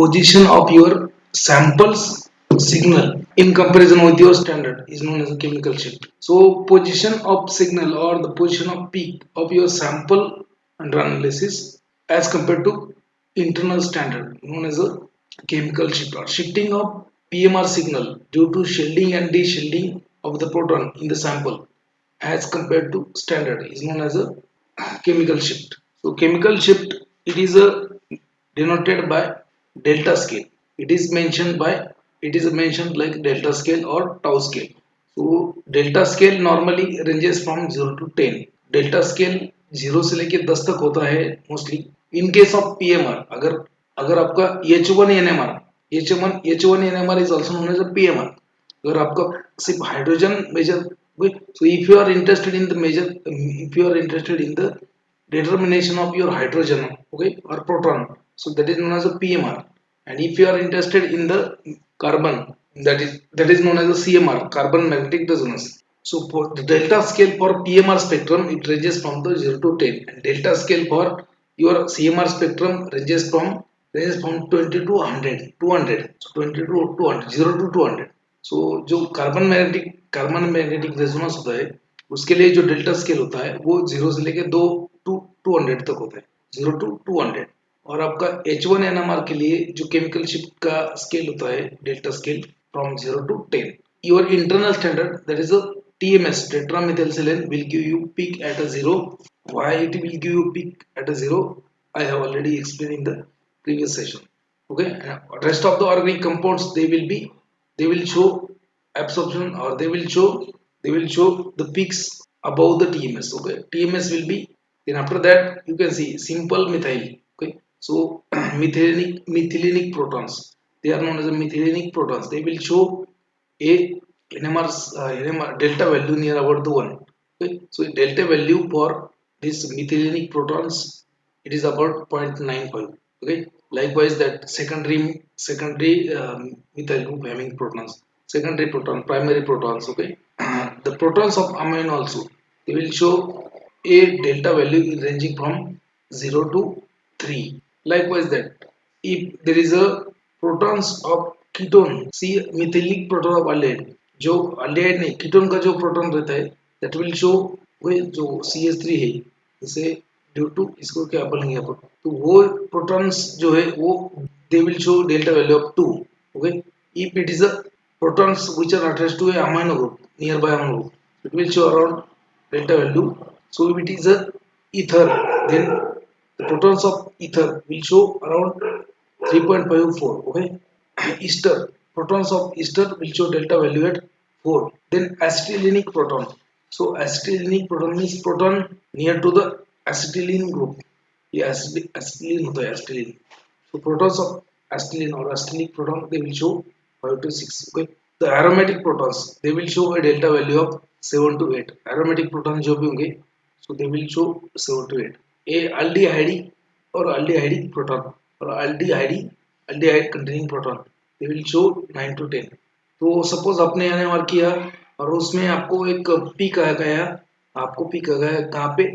position of your samples signal in comparison with your standard is known as a chemical shift. So position of signal or the position of peak of your sample under analysis as compared to internal standard known as a chemical shift or shifting of PMR signal due to shielding and de-shielding of the proton in the sample as compared to standard is known as a chemical shift. So chemical shift, it is a denoted by delta scale. It is mentioned like delta scale or tau scale. So delta scale normally ranges from 0 to 10. Delta scale 0 से लेके 10 तक होता है mostly. In case of PMR, अगर अगर आपका H1 NMR, H1 NMR is also known as a PMR. अगर आपका सिर्फ hydrogen measure, so if you are interested in the measure, if you are interested in the determination of your hydrogen, okay, or proton, so that is known as a PMR. And if you are interested in the carbon, that is known as a CMR, carbon magnetic resonance. So for the delta scale for PMR spectrum, it ranges from the 0 to 10, and delta scale for your CMR spectrum ranges from 20 to 100, 200. So 20 to 200, 0 to 200. सो जो carbon magnetic resonance होता है उसके लिए जो delta scale होता है वो 0 से लेके 2 to 200 तक होता है, 0 to 200. और आपका H1 NMR के लिए जो केमिकल शिफ्ट का स्केल होता है delta scale from 0 to 10. Your internal standard, that is a TMS, tetramethylsilane, will give you peak at a 0. Why it will give you peak at a 0, I have already explained in the previous session. Okay, rest of the organic compounds, they will show absorption, or they will show the peaks above the TMS. Okay, TMS will be, then after that you can see simple methyl. Okay, so methylenic protons, they are known as the methylenic protons. They will show a NMR delta value near about the 1. Okay, so delta value for this methylenic protons, it is about 0.95. Okay, likewise that secondary methyl group having protons, secondary proton, primary protons. Okay, the protons of amine also, they will show a delta value ranging from 0 to 3. Likewise that if there is a protons of ketone, C methylic proton of aldehyde, जो aldehyde नहीं ketone का जो proton रहता है, that will show वो जो CH3 है, जैसे ड्यू टू इसको क्या बोलेंगे अपन, तो वो प्रोटॉन्स जो है वो दे will show delta value of 2. Okay, if it is a protons which are attached to a amino group, nearby amino group, it will show around delta value. So if it is a ether, then the protons of ether will show around 3.54. Okay, ester, protons of ester will show delta value at 4. Then acetylenic proton, so acetylenic proton means proton near to the acetylene group. ये acetylene होता है, acetylene. So protons of acetylene or acetylenic proton, they will show 5 to 6. Okay, the aromatic protons, they will show a delta value of 7 to 8. aromatic protons जो भी होंगे, so they will show 7 to 8. A aldehyde or aldehydic proton or aldehyde containing proton, they will show 9 to 10. तो suppose आपने NMR किया और उसमें आपको एक पीक आ गया, आपको पीक आ गया कहाँ पे,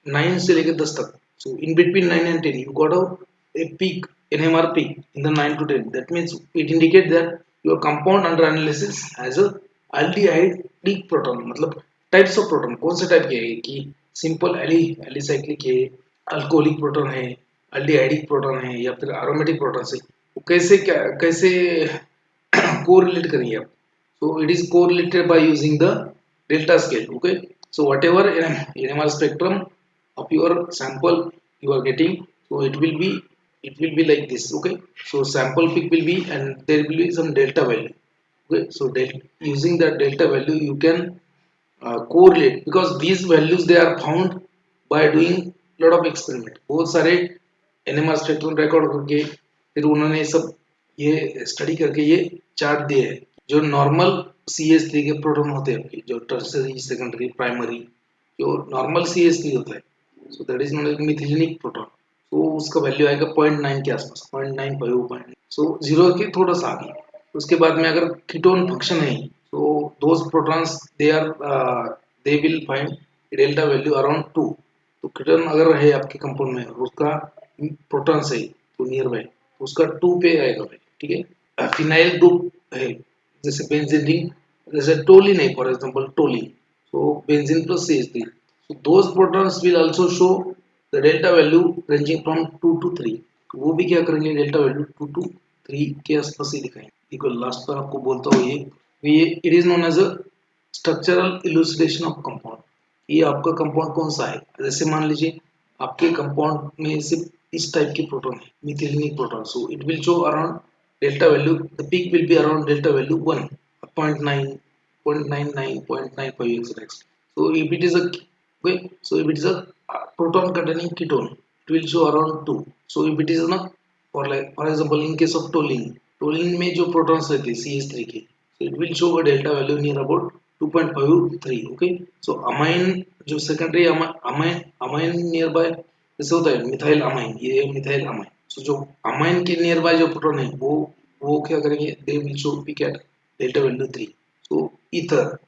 9 से लेकर 10 तक. So in between 9 and 10 you got a peak, NMR peak in the 9 to 10. That means it indicates that your compound under analysis has a aldehydic proton. मतलब types of proton कौन से टाइप के है कि सिंपल एलिसाइक्लिक है, alcoholic proton है, aldehydic proton है, या फिर एरोमेटिक प्रोटॉन है. कैसे कोरिलेट करेंगे आप. So it is correlated by using the delta scale. Okay, so whatever NMR spectrum of your sample you are getting, so it will be like this. Okay, so sample peak will be, and there will be some delta value. Okay, so using that delta value you can correlate, because these values they are found by doing lot of experiment. बहुत सारे NMR spectrum record करके फिर उन्होंने सब ये study करके ये chart दिए हैं. जो नॉर्मल CH3 के प्रोटॉन होते हैं आपके, जो टर्सरी, सेकेंडरी, प्राइमरी, जो नॉर्मल CH3 होता है, so that is not a methylenic proton. तो उसका वैल्यू आएगा 0.9 के आसपास, 0.95. सो जीरो के थोड़ा सा आगे. उसके बाद में अगर कीटोन फंक्शन है, तो those protons they will find delta value around 2. तो कीटोन अगर है आपके कंपाउंड में, उसका प्रोटॉन्स है तो नियर बाय, तो उसका 2 पे आएगा भाई, ठीक है। फिनाइल ग्रुप है, जैसे बेंजीन रिंग, जैसे टोलिन है, for example toluene, so benzene plus CH3, so those protons will also show the delta value ranging from 2 to 3, वो भी क्या करेंगे, डेल्टा वैल्यू 2 to 3 के आसपास ही दिखाएंगे। देखो लास्ट पर आपको बोलता हूँ ये it is known as a structural elucidation of compound. ये आपका कंपाउंड कौन सा है, जैसे मान लीजिए आपके कंपाउंड में सिर्फ इस टाइप के प्रोटॉन है, methylenic proton, so it will show around delta value, the peak will be around delta value 1, 0.9, 0.99, 0.95 etc. So if it is a okay, so if it is a proton containing ketone, it will show around 2. So if it is not, for like for example in case of toluene, toluene में जो protons रहते हैं CH3 के, so it will show a delta value near about 2.53. Okay, so amine जो secondary amine nearby जैसे होता है methyl amine, ये मिथाइल अमाइन, so जो अमाइन के नियर जो प्रोटॉन है वो क्या करेंगे, they will show peak at delta value 3. So ether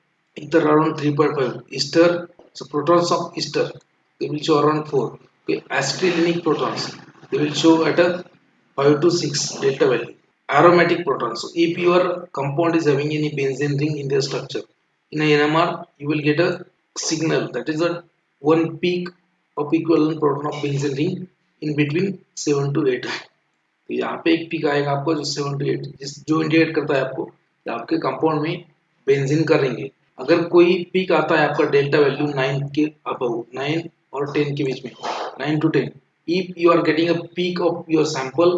around 3.5, ester, so protons of ester they will show around 4. Okay, acetylenic protons they will show at a 5 to 6 delta value. Aromatic protons, so if your compound is having any benzene ring in their structure, in a NMR you will get a signal, that is a one peak of equivalent proton of benzene ring in between 7 to 8. तो यहाँ पे एक pick आएगा आपको जो 7 to 8, जो indicate करता है आपको कि आपके कंपाउंड में बेंजीन का रिंग है। अगर कोई पिक आता है आपका डेल्टा वैल्यू 9 के अबव, 9 और 10 के बीच में, 9 to 10, if you are getting a peak of your sample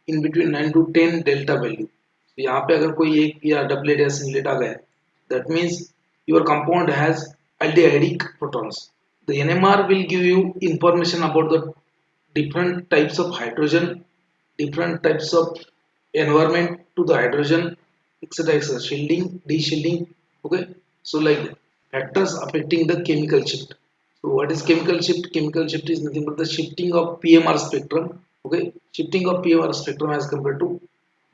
in between 9 to 10 delta value, तो यहाँ पे अगर कोई एक या डबलेट या सिंगलेट आ गया, that means your compound has aldehydic protons. The NMR will give you information about the different types of hydrogen, different types of environment to the hydrogen, etc, etc, shielding, de-shielding. Okay, so like that. Factors affecting the chemical shift. So what is chemical shift? Chemical shift is nothing but the shifting of PMR spectrum. Okay, shifting of PMR spectrum as compared to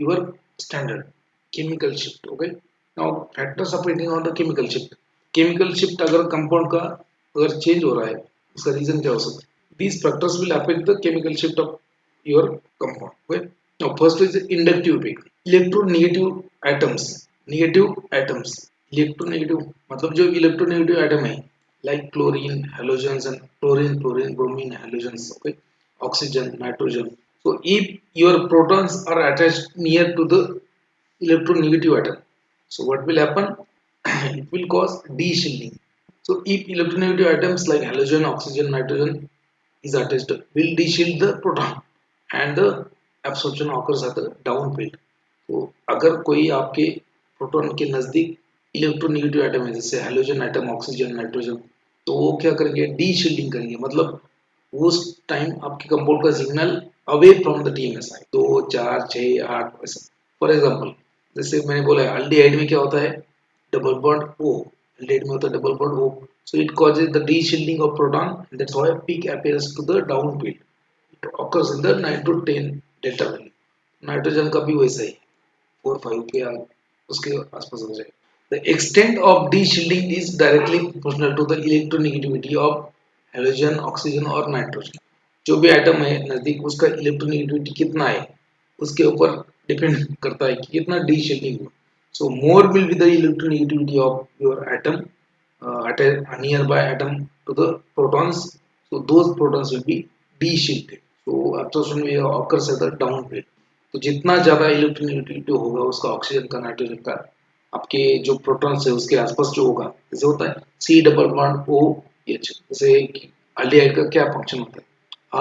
your standard chemical shift. Okay, now factors affecting on the chemical shift. Chemical shift अगर compound का अगर change हो रहा है, उसका reason क्या हो सकता है? These factors will affect the chemical shift of your compound. Okay, now first is the inductive effect. Electronegative atoms, negative atoms, electronegative मतलब जो electronegative atom है, like chlorine, halogens and chlorine, fluorine, bromine, halogens, okay, oxygen, nitrogen. So if your protons are attached near to the electronegative atom, so what will happen? It will cause de-shielding. So if electronegative atoms like halogen, oxygen, nitrogen is attached, will de-shield the proton and the absorption occurs at the down field. तो अगर कोई आपके proton के नजदीक electronegative atom है, जैसे halogen atom, oxygen, nitrogen, तो वो क्या करेंगे, डी शील्डिंग करेंगे, मतलब उस टाइम आपके कंपाउंड का signal away from the TMS आए, 2 4 6 8 ऐसा। फॉर एग्जांपल जैसे मैंने बोला अल्डिहाइड में क्या होता है, डबल बॉन्ड ओ, अल्डिहाइड में होता है double bond O, so it causes the de-shielding of proton, and that's why peak appears to the downfield. It occurs in the 9 to 10 delta value. Nitrogen का भी वैसा ही 4 5 के उसके आसपास हो जाए। The extent of de-shielding is directly proportional to the electronegativity of halogen, oxygen और nitrogen. जो भी एटम है नजदीक उसका इलेक्ट्रोनेगेटिविटी कितना है उसके ऊपर डिपेंड करता है कि कितना de-shielding हो। So more will be the electronegativity of your atom at a nearby atom to the protons. So those protons will be de-shielded. So absorption will occurs at the downfield. तो जितना ज्यादा electronegativity होगा उसका oxygen का, nitrogen का, आपके जो protons है उसके आसपास जो होगा, जैसे होता है C double bond O H, जैसे अल्डिहाइड का क्या फंक्शन होता है,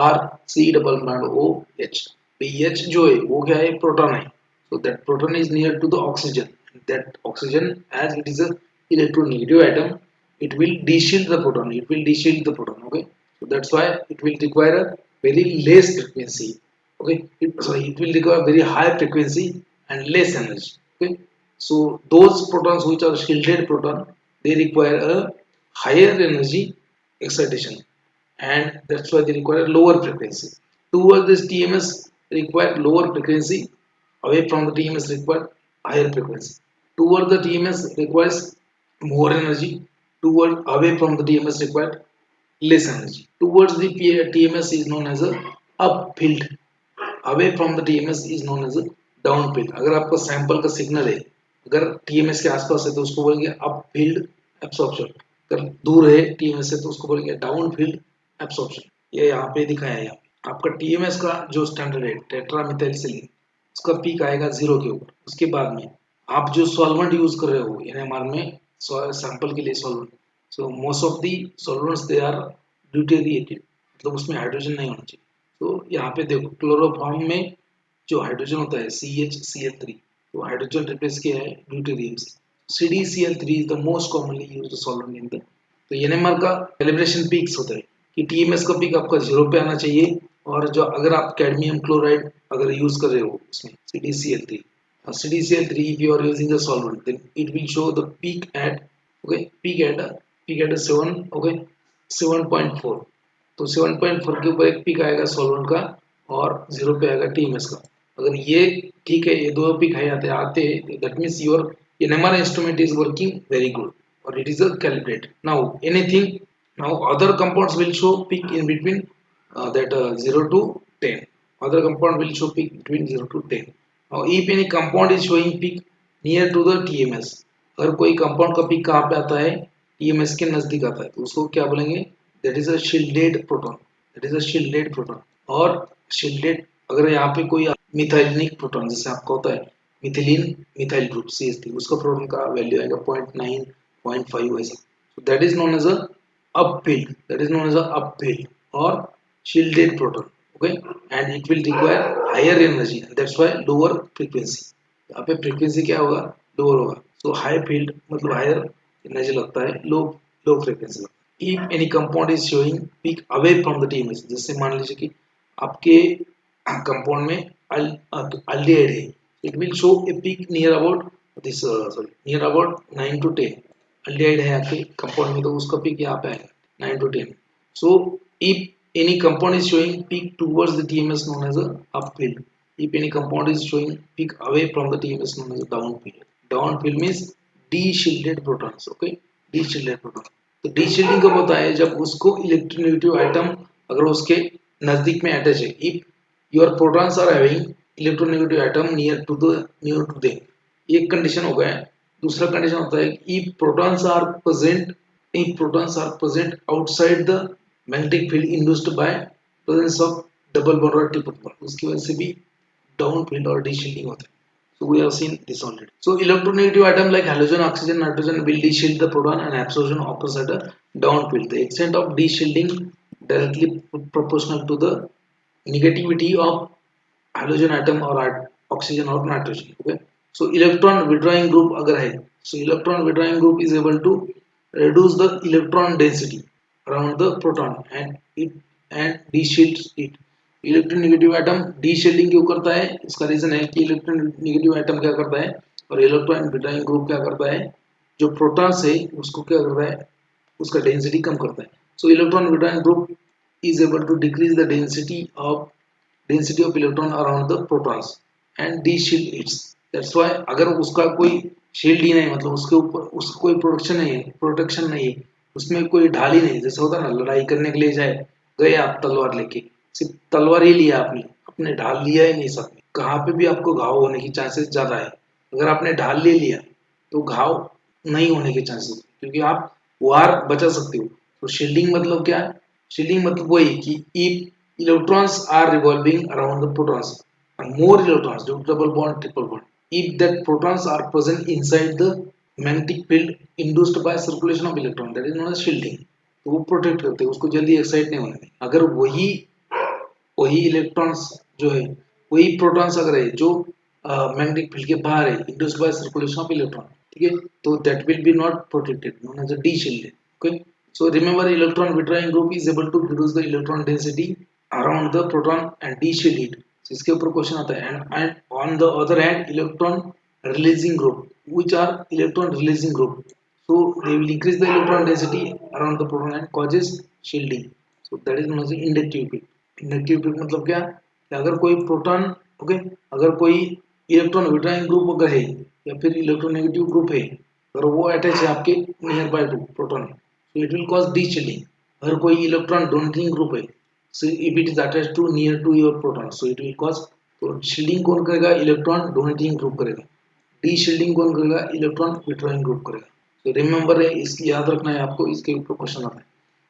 R C double bond O H, H जो है वो क्या है, प्रोटॉन है, so that proton is near to the oxygen, that oxygen as it is a electronegative atom, it will de-shield the proton, it will de-shield the proton. Okay, so that's why it will require a very less frequency. Okay, sorry, it will require very high frequency and less energy. Okay, so those protons which are shielded proton, they require a higher energy excitation, and that's why they require lower frequency. Towards this TMS require lower frequency, away from the TMS require higher frequency. Toward the TMS requires more energy, toward away from the TMS require less energy. Towards the TMS is known as a upfield. Away from the TMS is known as down field. अगर आपका sample का signal है अगर TMS के आसपास है तो उसको बोलेंगे अप फील्ड एब्सॉर्प्शन, अगर दूर है टीएमएस से तो उसको बोलेंगे डाउन फील्ड एब्सॉर्प्शन। ये यहाँ पे दिखाया है। आपका टीएमएस का जो स्टैंडर्ड है टेट्रामेथिलसिलिन, उसका पीक आएगा 0 के ऊपर। उसके बाद में आप जो सॉल्वेंट यूज कर रहे हो एनएमआर में सैंपल के लिए solvent, so most of the solvents they are deuteriated, मतलब उसमें हाइड्रोजन नहीं होना चाहिए। तो यहाँ पे देखो क्लोरोफॉर्म में जो हाइड्रोजन होता है CHCl3, तो हाइड्रोजन रिप्लेस किया है ड्यूटेरियम से। CdCl3 is the most commonly used solvent in the. तो एनएमआर का कैलिब्रेशन पीक्स होता है कि टीएमएस का पीक आपका 0 पे आना चाहिए, और जो अगर आप कैडमियम क्लोराइड अगर यूज कर रहे हो उसमें CdCl3 if you are using a solvent then it will show the peak at okay peak at a 7 okay 7.4। तो 7.4 के ऊपर एक पीक आएगा सॉल्वेंट का और 0 पे आएगा टीएमएस का। अगर ये ठीक है, ये दो पीक है आते आते that means your NMR instrument is working very good और it is a calibrate. Now anything, now other compounds will show peak in between that 0 to 10, other compound will show peak between 0 to 10। now if any compound is showing peak near to the TMS, अगर कोई compound का peak कहाँ पे आता है TMS के नजदीक आता है तो उसको क्या बोलेंगे, that is a shielded proton, that is a shielded proton. और शील्डेड अगर यहाँ पे कोई मिथाइलिक प्रोटॉन जैसे आपका होता है मिथिलीन मिथाइल ग्रुप CH3, उसका प्रोटॉन का वैल्यू आएगा 0.9 0.5 ऐसा, so that is known as a upfield, that is known as a upfield or shielded proton, okay, and it will require higher energy and that's why lower frequency। यहाँ पे frequency क्या होगा, lower होगा, so high field मतलब higher energy लगता है, low frequency लगता है। if any compound is showing peak away from the TMS, जैसे मान लीजिए कि आपके कंपाउंड में aldehyde है, it will show a peak near about this near about 9 to 10। aldehyde है आपके कंपाउंड में तो उसका peak यहाँ पे आएगा 9 to 10। so if any compound is showing peak towards the TMS known as a upfield, if any compound is showing peak away from the TMS known as a downfield। downfield means de-shielded protons, okay, de-shielded proton। तो de-shielding कब होता है, जब उसको electronegative item अगर उसके नजदीक में अटैच है, if your protons are having electronegative atom near to them, एक कंडीशन हो गया। दूसरा कंडीशन होता है if protons are present, if protons are present outside the magnetic field induced by presence of double bond or triple bond, उसकी वजह से भी डाउन फील्ड और डीशील्डिंग होता है। So we have seen this already। So electronegative atom like halogen, oxygen, nitrogen will de-shield the proton and absorption occurs at a down field। The extent of de-shielding directly proportional to the negativity of halogen atom or oxygen or nitrogen, okay। So electron withdrawing group अगर है, so electron withdrawing group is able to reduce the electron density around the proton and de-shields it। Electronegative atom D-shielding क्यों करता है, इसका reason है कि electronegative atom क्या करता है और इलेक्ट्रॉन विड्रॉइंग ग्रुप क्या करता है, जो प्रोटॉन्स है उसको क्या करता है, उसका डेंसिटी कम करता है। सो electron withdrawing group is able to decrease the density of electron around the protons and de-shield it। that's why अगर उसका कोई शील्ड ही नहीं, मतलब उसके ऊपर उसका कोई प्रोटेक्शन नहीं है, उसमें कोई ढाल ही नहीं, जैसे होता है ना लड़ाई करने के लिए जाए गए आप तलवार लेके, सिर्फ तलवार ही लिया आपने, अपने ढाल लिया ही नहीं साथ में, कहाँ पे भी आपको घाव होने की चांसेस ज्यादा है। अगर आपने ढाल ले लिया तो घाव नहीं होने के चांसेस, क्योंकि आप वार बचा सकते हो। तो शील्डिंग मतलब क्या है, शील्डिंग मतलब वही कि if electrons are revolving around the protons and more electrons due to double bond triple bond, if that protons are present inside the magnetic field induced by circulation of electron, that is known as shielding। तो वो protect करते हैं, उसको जल्दी excite नहीं होने देंगे। अगर वही वही इलेक्ट्रॉन्स जो है, वही प्रोटॉन्स अगर है जो मैग्नेटिक फील्ड के बाहर है induced by circulation of electron, ठीक है, तो that will be not protected known as a deshielded, okay. So remember electron withdrawing group is able to reduce the electron density around the proton and deshield it. इसके ऊपर question आता है and on the other hand electron releasing group which are electron releasing group, so they will increase the electron density around the proton and causes shielding। so that is known as inductive peak। Inductive peak मतलब क्या, कि अगर कोई proton, okay, अगर कोई electron withdrawing group अगर है या फिर इलेक्ट्रोनेगेटिव ग्रुप है, अगर वो अटैच है आपके नियर बाय टू प्रोटॉन, तो it will cause D shielding. अगर कोई इलेक्ट्रॉन डोनेटिंग ग्रुप है, so if it is attached to near to your proton, so it will cause, तो shielding कौन करेगा, इलेक्ट्रॉन डोनेटिंग ग्रुप करेगा, डी शील्डिंग कौन करेगा, इलेक्ट्रॉन विड्रॉइंग ग्रुप करेगा। तो रिमेंबर है, इसकी याद रखना है आपको, इसके ऊपर क्वेश्चन आता है।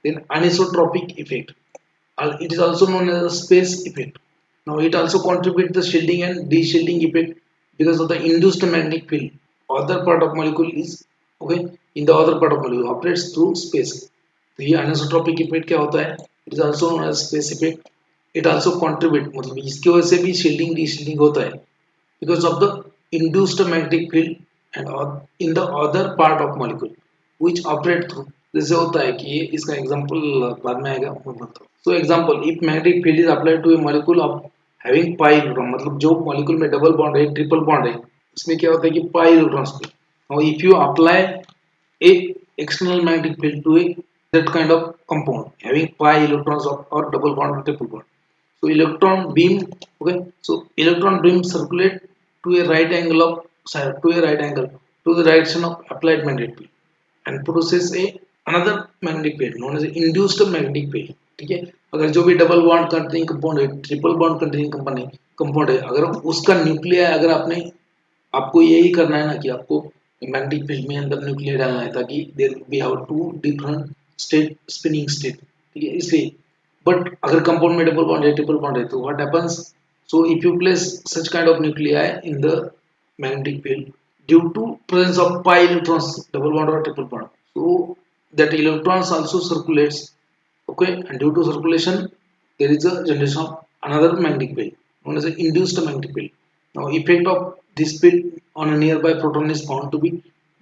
Then anisotropic effect, it is also known as a space effect. Now it also contributes the shielding and de-shielding effect because of the induced magnetic field. Other part of molecule is okay, in the other part of molecule operates through space. तो ये anisotropic effect क्या होता है, it is also known as space effect. It also contribute, मतलब इसकी वजह से भी शील्डिंग डी होता है because of the induced magnetic field and in the other part of molecule which operate through। जैसे होता है कि ये इसका एग्जांपल बाद में आएगा, मैं बताता हूँ। So example, if magnetic field is applied to a molecule of having pi electron, मतलब जो मॉलिक्यूल में डबल बॉन्ड है, ट्रिपल बॉन्ड है, इसमें क्या होता है कि पाई इलेक्ट्रॉन्स को, और if you apply a external magnetic field to a that kind of compound having pi electrons of or double bond or triple bond, so electron beam, okay, so electron beam circulate to a right angle of to a right angle to the direction of applied magnetic field and produces a another magnetic field known as induced magnetic field। ठीक है, अगर जो भी double bond containing compound है, triple bond containing compound है, अगर उसका nuclear, अगर आपने, आपको यही करना है ना कि आपको मैग्नेटिक फील्ड में अंदर न्यूक्लियर डालना है ताकि there we have two different state, spinning state, ठीक है, इसलिए। बट अगर कंपाउंड में डबल बॉन्ड है, ट्रिपल बॉन्ड है, तो what happens, so if you place such kind of nuclei in the magnetic field due to presence of pi electrons, double bond or triple bond, so that electrons also circulates, okay, and due to circulation there is a generation of another magnetic field known as an induced magnetic field. Now effect of this field on a nearby proton is found to be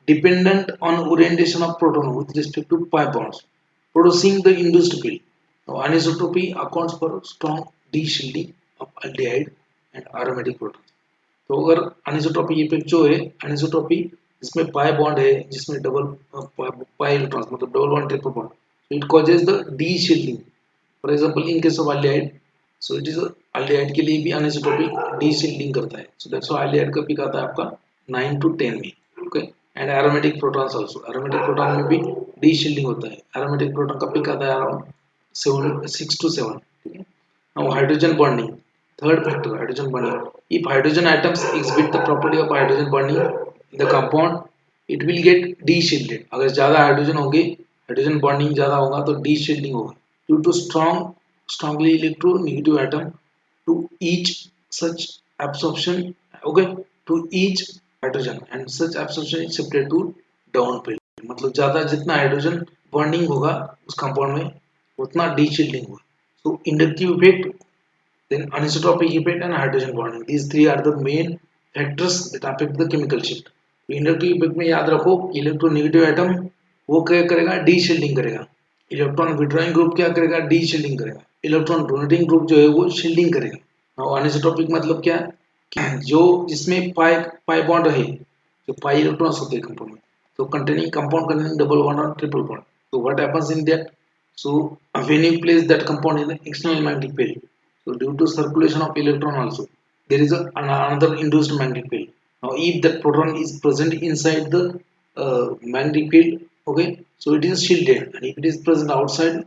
dependent on orientation of proton with respect to pi bonds producing the induced field. Now anisotropy accounts for strong de-shielding of aldehyde and aromatic protons। तो अगर अनिसोट्रॉपिक effect जो है, anisotropy जिसमें pi bond है, जिसमें double pi electrons, मतलब double bond triple bond, it causes the D shielding. For example in case of aldehyde, so it is aldehyde के लिए भी अनिसोट्रॉपिक डी शील्डिंग करता है, सो दैट्स व्हाई एल्डिहाइड का पिक आता है आपका 9 to 10 में, okay. And aromatic protons also, aromatic proton में भी डी शील्डिंग होता है, एरोमेटिक प्रोटॉन का पिक आता है अराउंड 6 to 7, ठीक है। Now hydrogen bonding, third factor, hydrogen bonding. If hydrogen atoms exhibit the property of hydrogen bonding in the compound, it will get de-shielded। अगर ज़्यादा हाइड्रोजन होंगे, हाइड्रोजन बॉन्डिंग ज़्यादा होगा तो de-shielding होगा due to strongly electronegative atom to each such absorption, okay, to each hydrogen and such absorption is separated to down field। मतलब ज़्यादा जितना हाइड्रोजन बॉन्डिंग होगा उस कंपाउंड में उतना de-shielding होगा। So inductive effect, then anisotropic effect and hydrogen bonding, these three are the main factors that affect the chemical shift। तो inductive effect में याद रखो, इलेक्ट्रोनेगेटिव एटम वो क्या करेगा, डी शील्डिंग करेगा, इलेक्ट्रॉन विड्रॉइंग ग्रुप क्या करेगा, डी शील्डिंग करेगा, इलेक्ट्रॉन डोनेटिंग ग्रुप जो है वो शील्डिंग करेगा। और अनिसोट्रोपिक मतलब क्या, जो जिसमें पाई पाई बॉन्ड रहे, जो पाई इलेक्ट्रॉन्स होते हैं कंपाउंड में, तो कंपाउंड कंटेनिंग डबल बॉन्ड और triple bond, so what happens in that, so when you place that compound in the external magnetic field, so due to circulation of electron also there is another induced magnetic field। Now if that proton is present inside the magnetic field, okay, so it is shielded, and if it is present outside,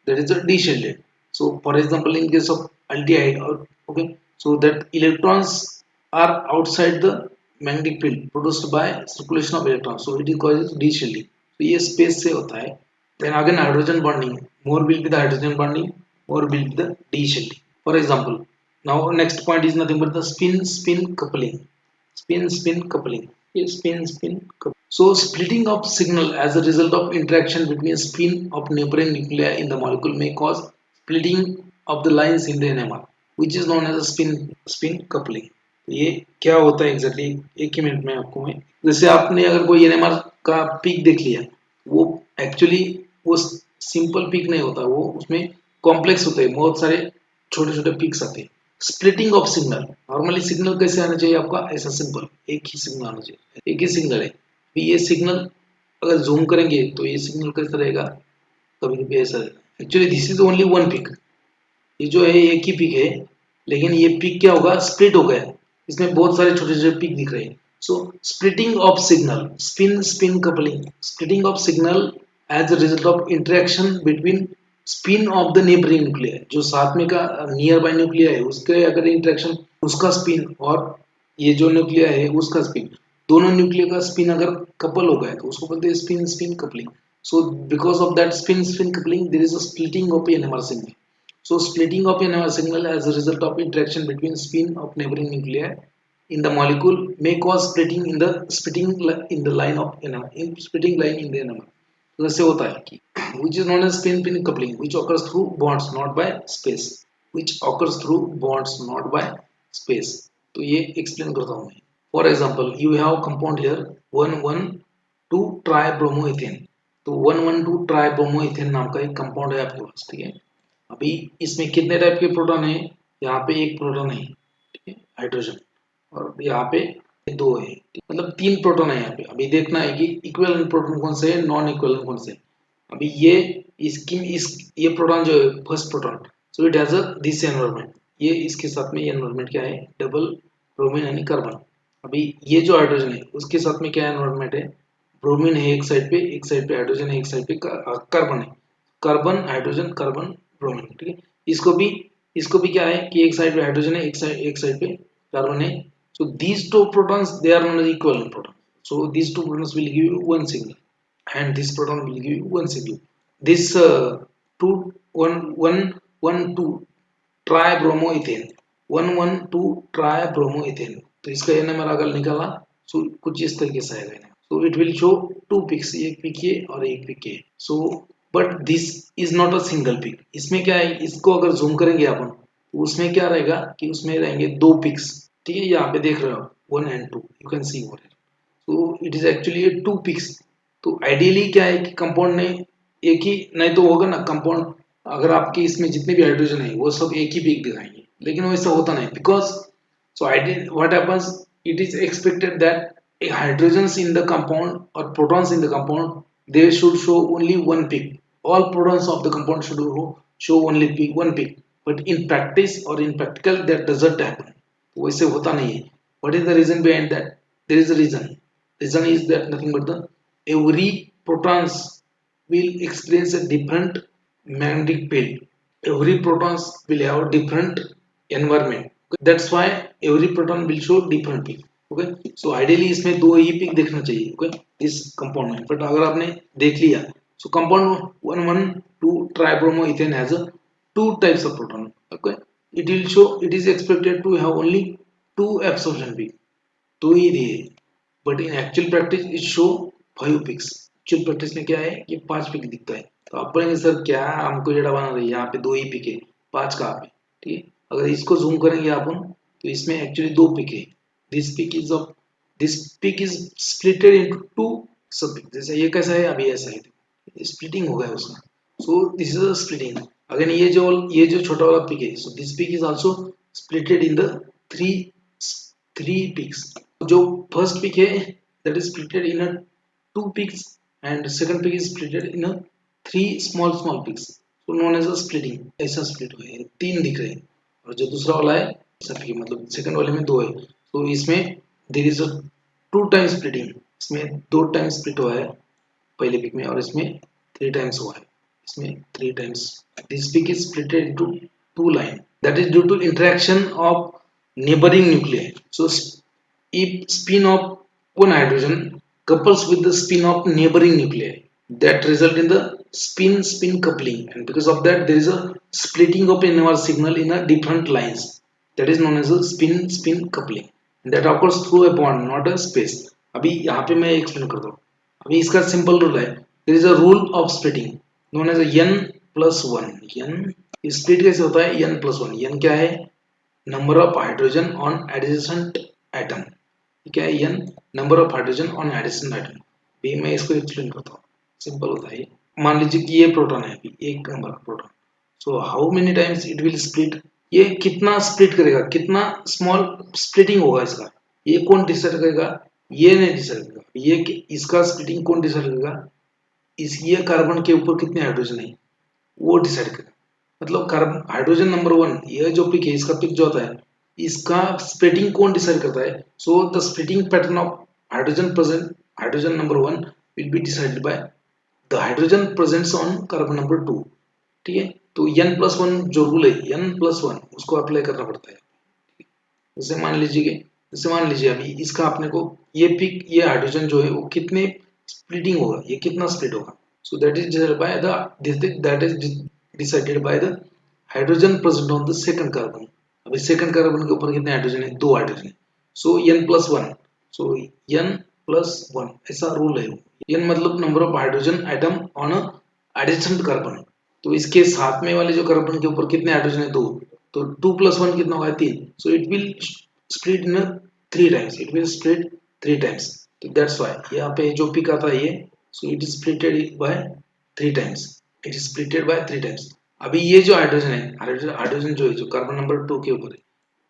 that is a de-shielded। So for example in case of aldehyde, or okay, so that electrons are outside the magnetic field produced by circulation of electrons, so it is causes de-shielding। तो ये space से होता है। Then again hydrogen bonding, more will be the hydrogen bonding, more will be the de-shielding। For example, now next point is nothing but the spin-spin coupling, spin-spin coupling, yes, spin-spin coupling। So splitting of signal as a result of interaction between spin of neighboring nuclei in the molecule may cause splitting of the lines in the NMR, which is known as a spin coupling। ये क्या होता है exactly, एक ही minute में आपको मैं, जैसे आपने अगर कोई एनएमआर का पीक देख लिया, वो एक्चुअली वो सिंपल पीक नहीं होता, वो उसमें कॉम्प्लेक्स होते हैं, बहुत सारे छोटे छोटे पीक्स आते हैं। Splitting of signal, normally signal कैसे आना चाहिए आपका, ऐसा सिंपल एक ही सिग्नल आना चाहिए, एक ही सिग्नल है। ये सिग्नल अगर जूम करेंगे तो ये सिग्नल कैसा रहेगा, कभी कभी ऐसा रहेगा। Actually this is only one peak, ये जो है एक ही पिक है, लेकिन ये पिक क्या होगा, स्प्लिट हो गया, इसमें बहुत सारे छोटे छोटे पिक दिख रहे हैं। So splitting of signal, spin spin coupling, splitting of signal as a result of interaction between spin of the neighbouring nuclear, जो साथ में का नियर बाय न्यूक्लियर है उसके अगर इंटरेक्शन, उसका स्पिन और ये जो न्यूक्लियर है उसका स्पिन, दोनों न्यूक्लियर का स्पिन अगर कपल हो गया तो उसको बोलते हैं spin spin coupling. So because of that spin spin coupling, there is a splitting of NMR signal. So splitting of NMR signal as a result of interaction between spin of neighboring nuclei in the molecule may cause splitting in the line of NMR, in splitting line in the NMR. तो ऐसे होता है कि which is known as spin spin coupling, which occurs through bonds not by space, which occurs through bonds not by space. तो ये explain करता हूँ मैं. For example, you have compound here 1,1,2 tribromoethane. तो 1,1,2 ट्राइब्रोमोइथेन नाम का एक कंपाउंड है आपके पास. ठीक है, अभी इसमें कितने टाइप के प्रोटॉन है? यहाँ पे एक प्रोटॉन है, ठीक है, हाइड्रोजन, और यहाँ पे दो है, मतलब तीन प्रोटॉन है यहाँ पे. अभी देखना है कि इक्विवेलेंट प्रोटॉन कौन से है, नॉन इक्विवेलेंट कौन से है. अभी ये ये प्रोटॉन जो है first proton, so it has a this environment, ये इसके साथ में ये एनवायरनमेंट क्या है, डबल ब्रोमीन यानी कार्बन. अभी ये जो हाइड्रोजन है उसके साथ में क्या एनवायरनमेंट है, ब्रोमीन है एक साइड पे हाइड्रोजन है, एक साइड पे कार्बन है, कार्बन हाइड्रोजन कार्बन ब्रोमीन. ठीक है, इसको भी क्या है कि एक साइड पे हाइड्रोजन है, एक साइड पे कार्बन है. So these two protons they are non equal proton. So these two protons will give you one signal and this proton will give you one signal. This two one one one two tribromoethane 112 tribromoethane, तो इसका NMR अगर निकाला सो कुछ इस तरीके से आएगा. So it will show two peaks, एक पिक ये और एक पिक ये. So but this is not a single peak. इसमें क्या है, इसको अगर जूम करेंगे अपन तो उसमें क्या रहेगा कि उसमें रहेंगे दो पिक्स. ठीक है, यहाँ पे देख रहे हो 1 and 2, you can see over. तो it is actually two peaks. तो आइडियली क्या है कि कंपाउंड ने एक ही नहीं तो होगा ना कंपाउंड, अगर आपके इसमें जितने भी हाइड्रोजन है वो सब एक ही पिक दिखाएंगे, लेकिन वैसा होता नहीं. Because so ideal what happens, it is expected that a hydrogens in the compound or protons in the compound, they should show only one peak. All protons of the compound should show only one peak. But in practice or in practical that doesn't happen. वैसे होता नहीं है. What is the reason behind that? There is a reason. Reason is that nothing but the every protons will experience a different magnetic field. Every protons will have different environment. That's why every proton will show different peak. Okay, so ideally इसमें दो ही pick देखना चाहिए. Okay, इस compound में. But अगर आपने देख लिया so compound 1,1,2 tribromoethane has a two types of proton. Okay, it will show, it is expected to have only two absorption peak, दो ही दिए. But in actual practice it show 5 peaks. Actual practice में क्या है कि 5 pick दिखता है. तो आप बोलेंगे सर क्या हमको जेड़ा बना रही है, यहाँ पे दो ही पिक है, 5 कहाँ पे. ठीक है, अगर इसको जूम करेंगे अपन तो इसमें एक्चुअली दो पिक है. this peak is of this peak is splitted into two sub peak. जैसे ये कैसा है, अभी ऐसा है, स्प्लिटिंग हो गया उसका. So this is a splitting. Again ये जो छोटा वाला पिक है, so this peak is also splitted in the three three peaks. जो फर्स्ट पिक है that is splitted in a two peaks and second peak is splitted in a three small small peaks. So known as a splitting. ऐसा split हुआ है, तीन दिख रहे हैं. और जो दूसरा वाला है मतलब सेकंड वाले में दो है. तो इसमें there is a two time splitting. इसमें दो टाइम स्प्लिट हुआ है पहले पिक में, और इसमें थ्री टाइम्स हुआ है. इसमें three times. This peak is splitted into two line. That is due to interaction of neighboring nuclei. So if spin of one hydrogen couples with the spin of neighboring nuclei, that result in the spin spin coupling, and because of that there is a splitting of NMR signal in a different lines. That is known as a spin spin coupling. And that occurs through a bond, not a space. अभी यहाँ पे मैं explain करता हूँ. अभी इसका simple rule है. there is a rule of splitting known as a n plus 1. n split कैसे होता है, n plus 1. n क्या है, number of hydrogen on adjacent atom. क्या है, n number of hydrogen on adjacent atom. भी मैं इसको एक्सप्लेन करता हूँ. सिंपल होता है. मान लीजिए कि ये प्रोटॉन है, अभी एक नंबर का proton. So how many times it will split, ये कितना स्प्लिट करेगा, कितना स्मॉल स्प्लिटिंग होगा इसका, ये कौन डिसाइड करेगा, ये नहीं डिसाइड करेगा. ये इसका स्प्लिटिंग कौन डिसाइड करेगा, इस ये कार्बन के ऊपर कितने हाइड्रोजन है वो डिसाइड करेगा. मतलब कार्बन हाइड्रोजन नंबर 1, ये जो पिक है इसका पिक जो होता है इसका स्प्लिटिंग कौन डिसाइड करता है. So the splitting pattern of hydrogen present, hydrogen number 1 will be decided by the hydrogen presents on carbon number 2. ठीक है। तो n+1 जो रूल है n+1 उसको अप्लाई करना पड़ता है। जैसे मान लीजिए अभी इसका अपने को ये हाइड्रोजन जो है वो कितने स्प्लिटिंग होगा, ये कितना स्प्लिट होगा। सो that is by the that is decided by the hydrogen present on the second carbon. अभी सेकंड कार्बन के ऊपर कितने हाइड्रोजन है, 2 हाइड्रोजन है। सो n+1, सो n+1 ऐसा रूल है। n मतलब number of hydrogen atom on a adjacent carbon. तो इसके साथ में वाले जो कार्बन के ऊपर कितने हाइड्रोजन है, 2। तो 2+1 कितना होगा, 3। So it will split in 3 times, it will split 3 times. तो दैट्स व्हाई यहाँ पे जो पिक आता है ये, so it is splitted by 3 times, it is splitted by 3 times. अभी ये जो हाइड्रोजन है, हाइड्रोजन जो है, जो कार्बन नंबर 2 के ऊपर है,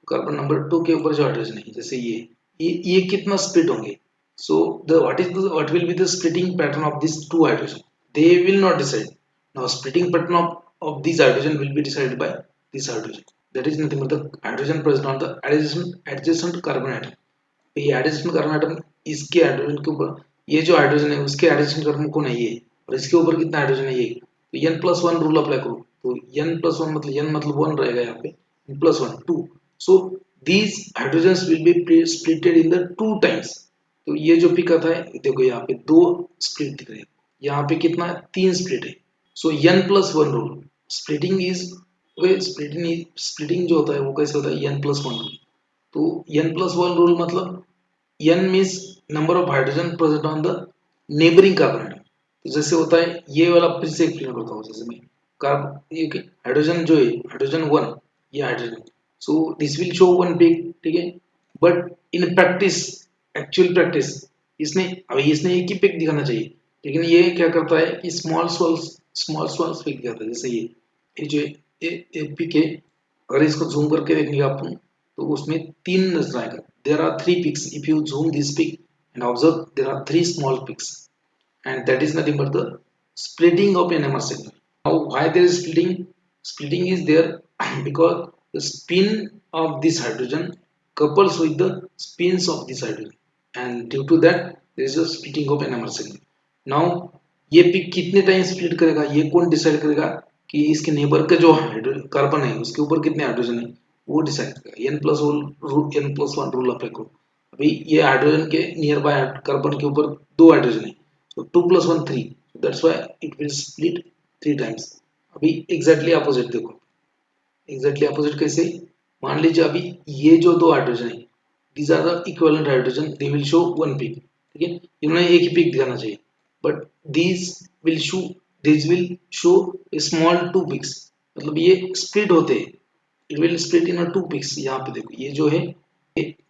कार्बन नंबर 2 के ऊपर जो हाइड्रोजन है, जैसे ये कितना स्प्लिट होंगे। So the what will be the splitting pattern of this 2 hydrogen, they will not decide. Now splitting pattern of these hydrogen will be decided by this hydrogen. That is nothing but the hydrogen present on the adjacent carbon atom. तो ये adjacent carbon atom इसके hydrogen के ऊपर, ये जो hydrogen है उसके adjacent carbon कौन है, ये। और इसके ऊपर कितना हाइड्रोजन है, ये। तो n+1 रूल अप्लाई करो। तो n+1 मतलब n मतलब 1 रहेगा यहाँ पे, n+1 2। So these hydrogens will be splitted in the 2 times। तो ये जो पिक आता है, देखो यहाँ पे 2 स्प्लिट दिख रहे हैं, यहाँ पे कितना, 3 स्प्लिट है। सो n+1 rule, splitting is splitting जो होता है वो कैसे होता है, n+1 रूल। तो n+1 रूल मतलब n means number of hydrogen present on the neighbouring carbon atom. तो जैसे होता है ये वाला, फिर से एक्सप्लेन करता हूँ। जैसे मैं कार्बन, ये हाइड्रोजन जो है, हाइड्रोजन 1, ये hydrogen, so this will show 1 peak, ठीक है। But in practice, actual practice, इसने एक ही पिक दिखाना चाहिए, लेकिन ये क्या करता है कि स्मॉल स्मॉल पिक दिखाता है। जैसे ये जो एक पिक है, अगर इसको जूम करके देखेंगे अपन, तो उसमें 3 नजर आएगा। There are 3 peaks if you zoom this peak and observe, there are 3 small peaks, and that is nothing but the splitting of NMR signal. Now why there is splitting? Splitting is there because the spin of this hydrogen couples with the spins of this hydrogen, and due to that there is a splitting of NMR signal. Now ये pick कितने time split करेगा, ये कौन decide करेगा, कि इसके neighbour का जो कार्बन है उसके ऊपर कितने हाइड्रोजन है, वो डिसाइड करेगा। n+1 रूल अप्लाई करो। अभी ये हाइड्रोजन के नियर बाय कार्बन के ऊपर 2 हाइड्रोजन है, so 2+1 3, so that's why it will split 3 times। अभी एग्जैक्टली अपोजिट देखो, एग्जैक्टली अपोजिट कैसे, मान लीजिए अभी ये जो 2 हाइड्रोजन है, these are the equivalent hydrogen, they will show 1 peak, ठीक है। इन्होंने एक ही पिक दिखाना चाहिए, but these will show, these will show a small 2 peaks, मतलब ये स्प्लिट होते हैं, it will split in a 2 peaks। यहाँ पे देखो ये जो है,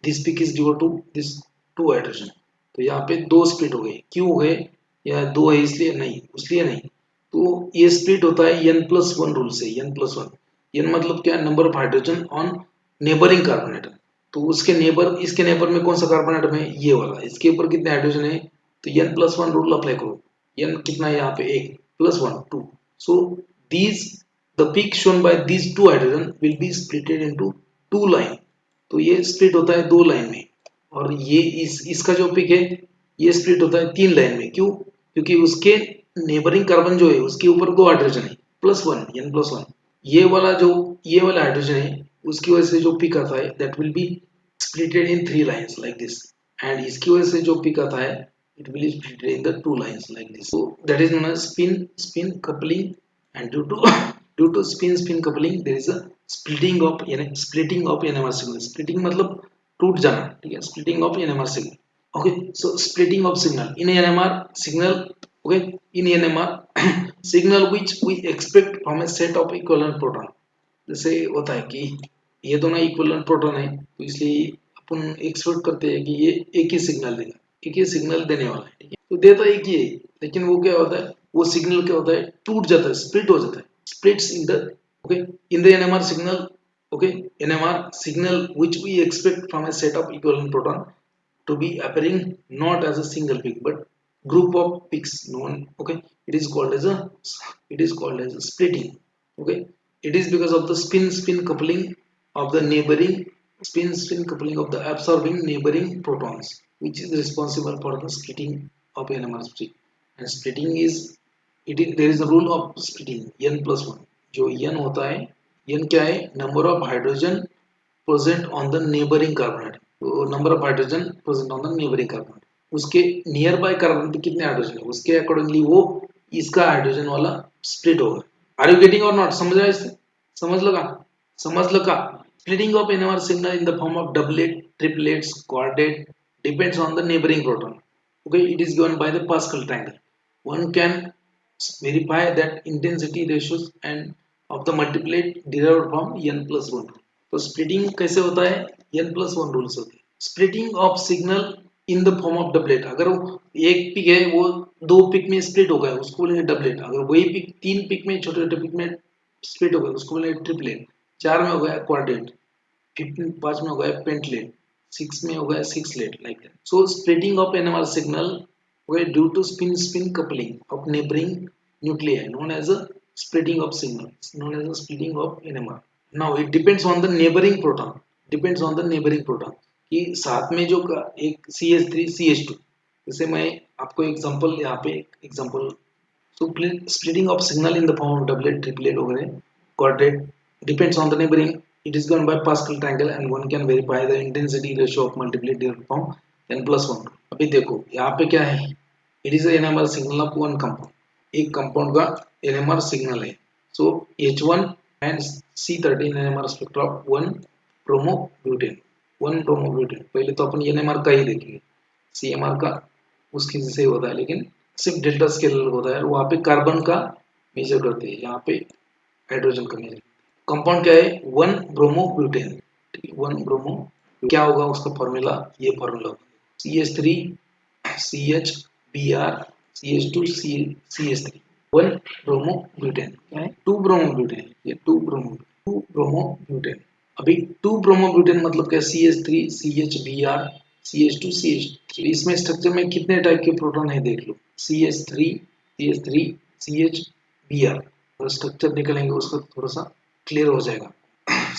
this peak is due to this 2 hydrogen, तो यहाँ पे 2 स्प्लिट हो गए, क्यों हो गए, या 2 है इसलिए नहीं, उसलिए नहीं। तो ये स्प्लिट होता है n+1 रूल से। n+1, n मतलब क्या, number of hydrogen on neighbouring carbon atom. तो उसके नेबर, इसके नेबर में कौन सा कार्बन एटम है, ये वाला, इसके ऊपर कितने हाइड्रोजन है, तो n+1 रूल अप्लाई करो। n कितना है यहाँ पे, 1 +1 2। सो these the peak shown by these 2 hydrogen will be splitted into 2 line। तो ये स्प्लिट होता है 2 लाइन में, और ये इसका जो पिक है ये स्प्लिट होता है 3 लाइन में। क्यों, क्योंकि उसके नेबरिंग कार्बन जो है उसके ऊपर 2 हाइड्रोजन है, +1 n+1। ये वाला हाइड्रोजन है, उसकी वजह से जो पिक आता है that will B splitted in 3 lines like this, and इसकी वजह से जो पिक आता है it will be splitted in the 2 lines like this। So that is known as spin coupling, and due to due to spin coupling there is a splitting of NMR signal। splitting मतलब टूट जाना, ठीक है, splitting of NMR signal। Okay, so splitting of signal in NMR signal, okay, in NMR signal which we expect from a set of equivalent proton। जैसे होता है कि ये दोनों इक्विवेलेंट प्रोटॉन है, तो इसलिए अपन एक्सपेक्ट करते हैं कि ये एक ही सिग्नल देगा, एक ही सिग्नल देने वाला है, ठीक है। तो देता एक ही है, लेकिन वो क्या होता है, वो सिग्नल क्या होता है, टूट जाता है, स्प्लिट हो जाता है, splits in the, okay, in the NMR signal. Okay, NMR signal which we expect from a set of equivalent proton to be appearing not as a single peak but group of peaks known, okay, it is called as a, it is called as a splitting, okay। it is because of the spin coupling of the neighboring, spin coupling of the absorbing neighboring protons which is responsible for the splitting of NMR split। And splitting is, there is a rule of splitting n+1, जो n होता है, n क्या है, number of hydrogen present on the neighbouring carbon, तो number of hydrogen present on the neighbouring carbon, उसके nearby carbon पे कितने hydrogen है, उसके अकॉर्डिंगली वो इसका हाइड्रोजन वाला स्प्लिट होगा। आर यू गेटिंग और नॉट, समझ रहा है इससे, समझ लगा, समझ लगा। Splitting of NMR signal in the form of doublet, triplets, quadret depends on the neighboring proton. Okay, it is given by the Pascal triangle. One can verify that intensity ratios and of the multiplet derived from n plus 1 rule. तो splitting कैसे होता है, n plus 1 rule से होती है। Splitting of signal in the form of doublet, अगर वो एक पिक है वो दो पिक में स्प्लिट हो गया उसको बोलेंगे डबलेट, अगर वही पिक तीन पिक में छोटे छोटे पिक में स्प्लिट हो गया उसको बोलेंगे ट्रिपलेट, चार में हो गया क्वाड्रेट, 15 5 में हो गया पेंटलेट, 6 में हो गया sixlet, like that. So splitting of NMR signal due to spin coupling of neighboring nuclei known as a splitting of signal, known as a splitting of NMR. Now it depends on the neighboring proton, depends on the neighboring proton कि साथ में जो एक CH3 CH2, जैसे मैं आपको example यहाँ पे example, so splitting of signal in the form of doublet, triplet वगैरह quadret depends on the neighboring. It is given by Pascal triangle and one can verify the intensity ratio of multiplet derived from n plus 1. अभी देखो यहाँ पे क्या है, it is a NMR signal of one compound, एक compound का NMR signal है। so H1 and C13 NMR spectra of one bromobutane, पहले तो अपन NMR का ही देखेंगे, CMR का उसकी जैसे होता है, लेकिन सिर्फ डेल्टा स्केल होता है, वहाँ पे कार्बन का मेजर करते हैं, यहाँ पे हाइड्रोजन का मेजर। कंपाउंड क्या है, वन ब्रोमोब्यूटेन, ठीक है, वन ब्रोमो, क्या होगा उसका फॉर्मूला, ये formula CH3 CH Br CH2 CH3, one bromobutane क्या है, टू ब्रोमोब्यूटेन, ये टू ब्रोमोब्यूटेन। अभी टू ब्रोमोब्यूटेन मतलब क्या, CH3 CH Br CH2 CH3, इसमें स्ट्रक्चर में कितने टाइप के प्रोटॉन है देख लो, CH3 CH Br, और स्ट्रक्चर निकलेंगे उसका थोड़ा सा क्लियर हो जाएगा।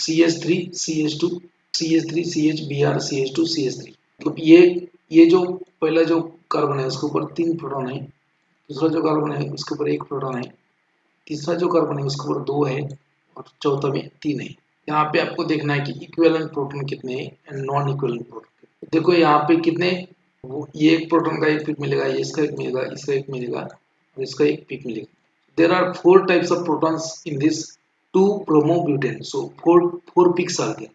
CH3 CH2 CH3 CH Br CH2 CH3, मतलब ये जो पहला जो कार्बन है उसके ऊपर तीन प्रोटॉन है, दूसरा जो कार्बन है उसके ऊपर एक प्रोटॉन है, तीसरा जो कार्बन है उसके ऊपर दो है, और चौथा में तीन है। यहाँ पे आपको देखना है कि इक्विवेलेंट प्रोटॉन कितने हैं एंड नॉन इक्विवेलेंट प्रोटॉन। देखो यहाँ पे कितने, वो ये एक प्रोटॉन का एक पिक मिलेगा, ये इसका एक मिलेगा, इसका एक मिलेगा और इसका एक पिक मिलेगा। There are four types of protons in this two bromobutane, so four four peaks आ गए,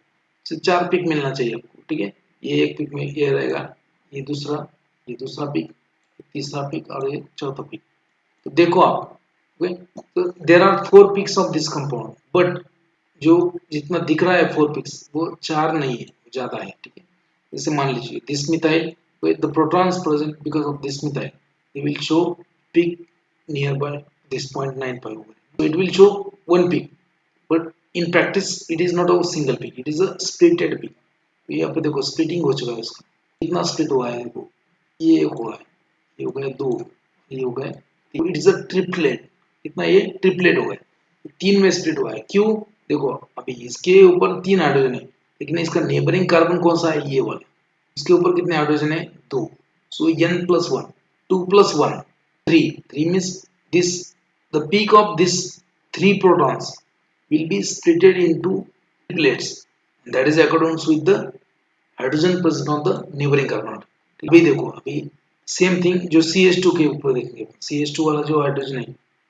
so चार पिक मिलना चाहिए आपको, ठीक है। ये एक पिक में ये रहेगा, ये दूसरा पिक, तीसरा पिक और ये चौथा पिक। तो देखो आप, ओके, तो there are four peaks of this compound, but जो जितना दिख रहा है फोर पिक्स वो चार नहीं है, ज्यादा है, ठीक है। जैसे मान लीजिए this methyl, the protons present because of this methyl, they will show peak nearby this 0.95, so it will show one peak, but in practice it is not a single peak, it is a splitted peak। ये यहाँ पे देखो splitting हो चुका है उसका, कितना split हुआ है देखो, ये एक हुआ है, ये हो गए दो, ये हो गए, इट इज अ ट्रिपलेट, कितना ये ट्रिपलेट हो गए, तीन में स्प्लिट हुआ है, क्यों, देखो अभी इसके ऊपर तीन हाइड्रोजन है, लेकिन इसका नेबरिंग कार्बन कौन सा है, ये वाला, इसके ऊपर कितने हाइड्रोजन है, दो, सो n plus 1, 2 plus 1 3 means this, the peak of this three protons will be splitted into triplets, that is accordance with the hydrogen present on the neighbouring carbon. अभी देखो अभी सेम थिंग जो CH2 के ऊपर देखेंगे, CH2 वाला जो hydrogen है,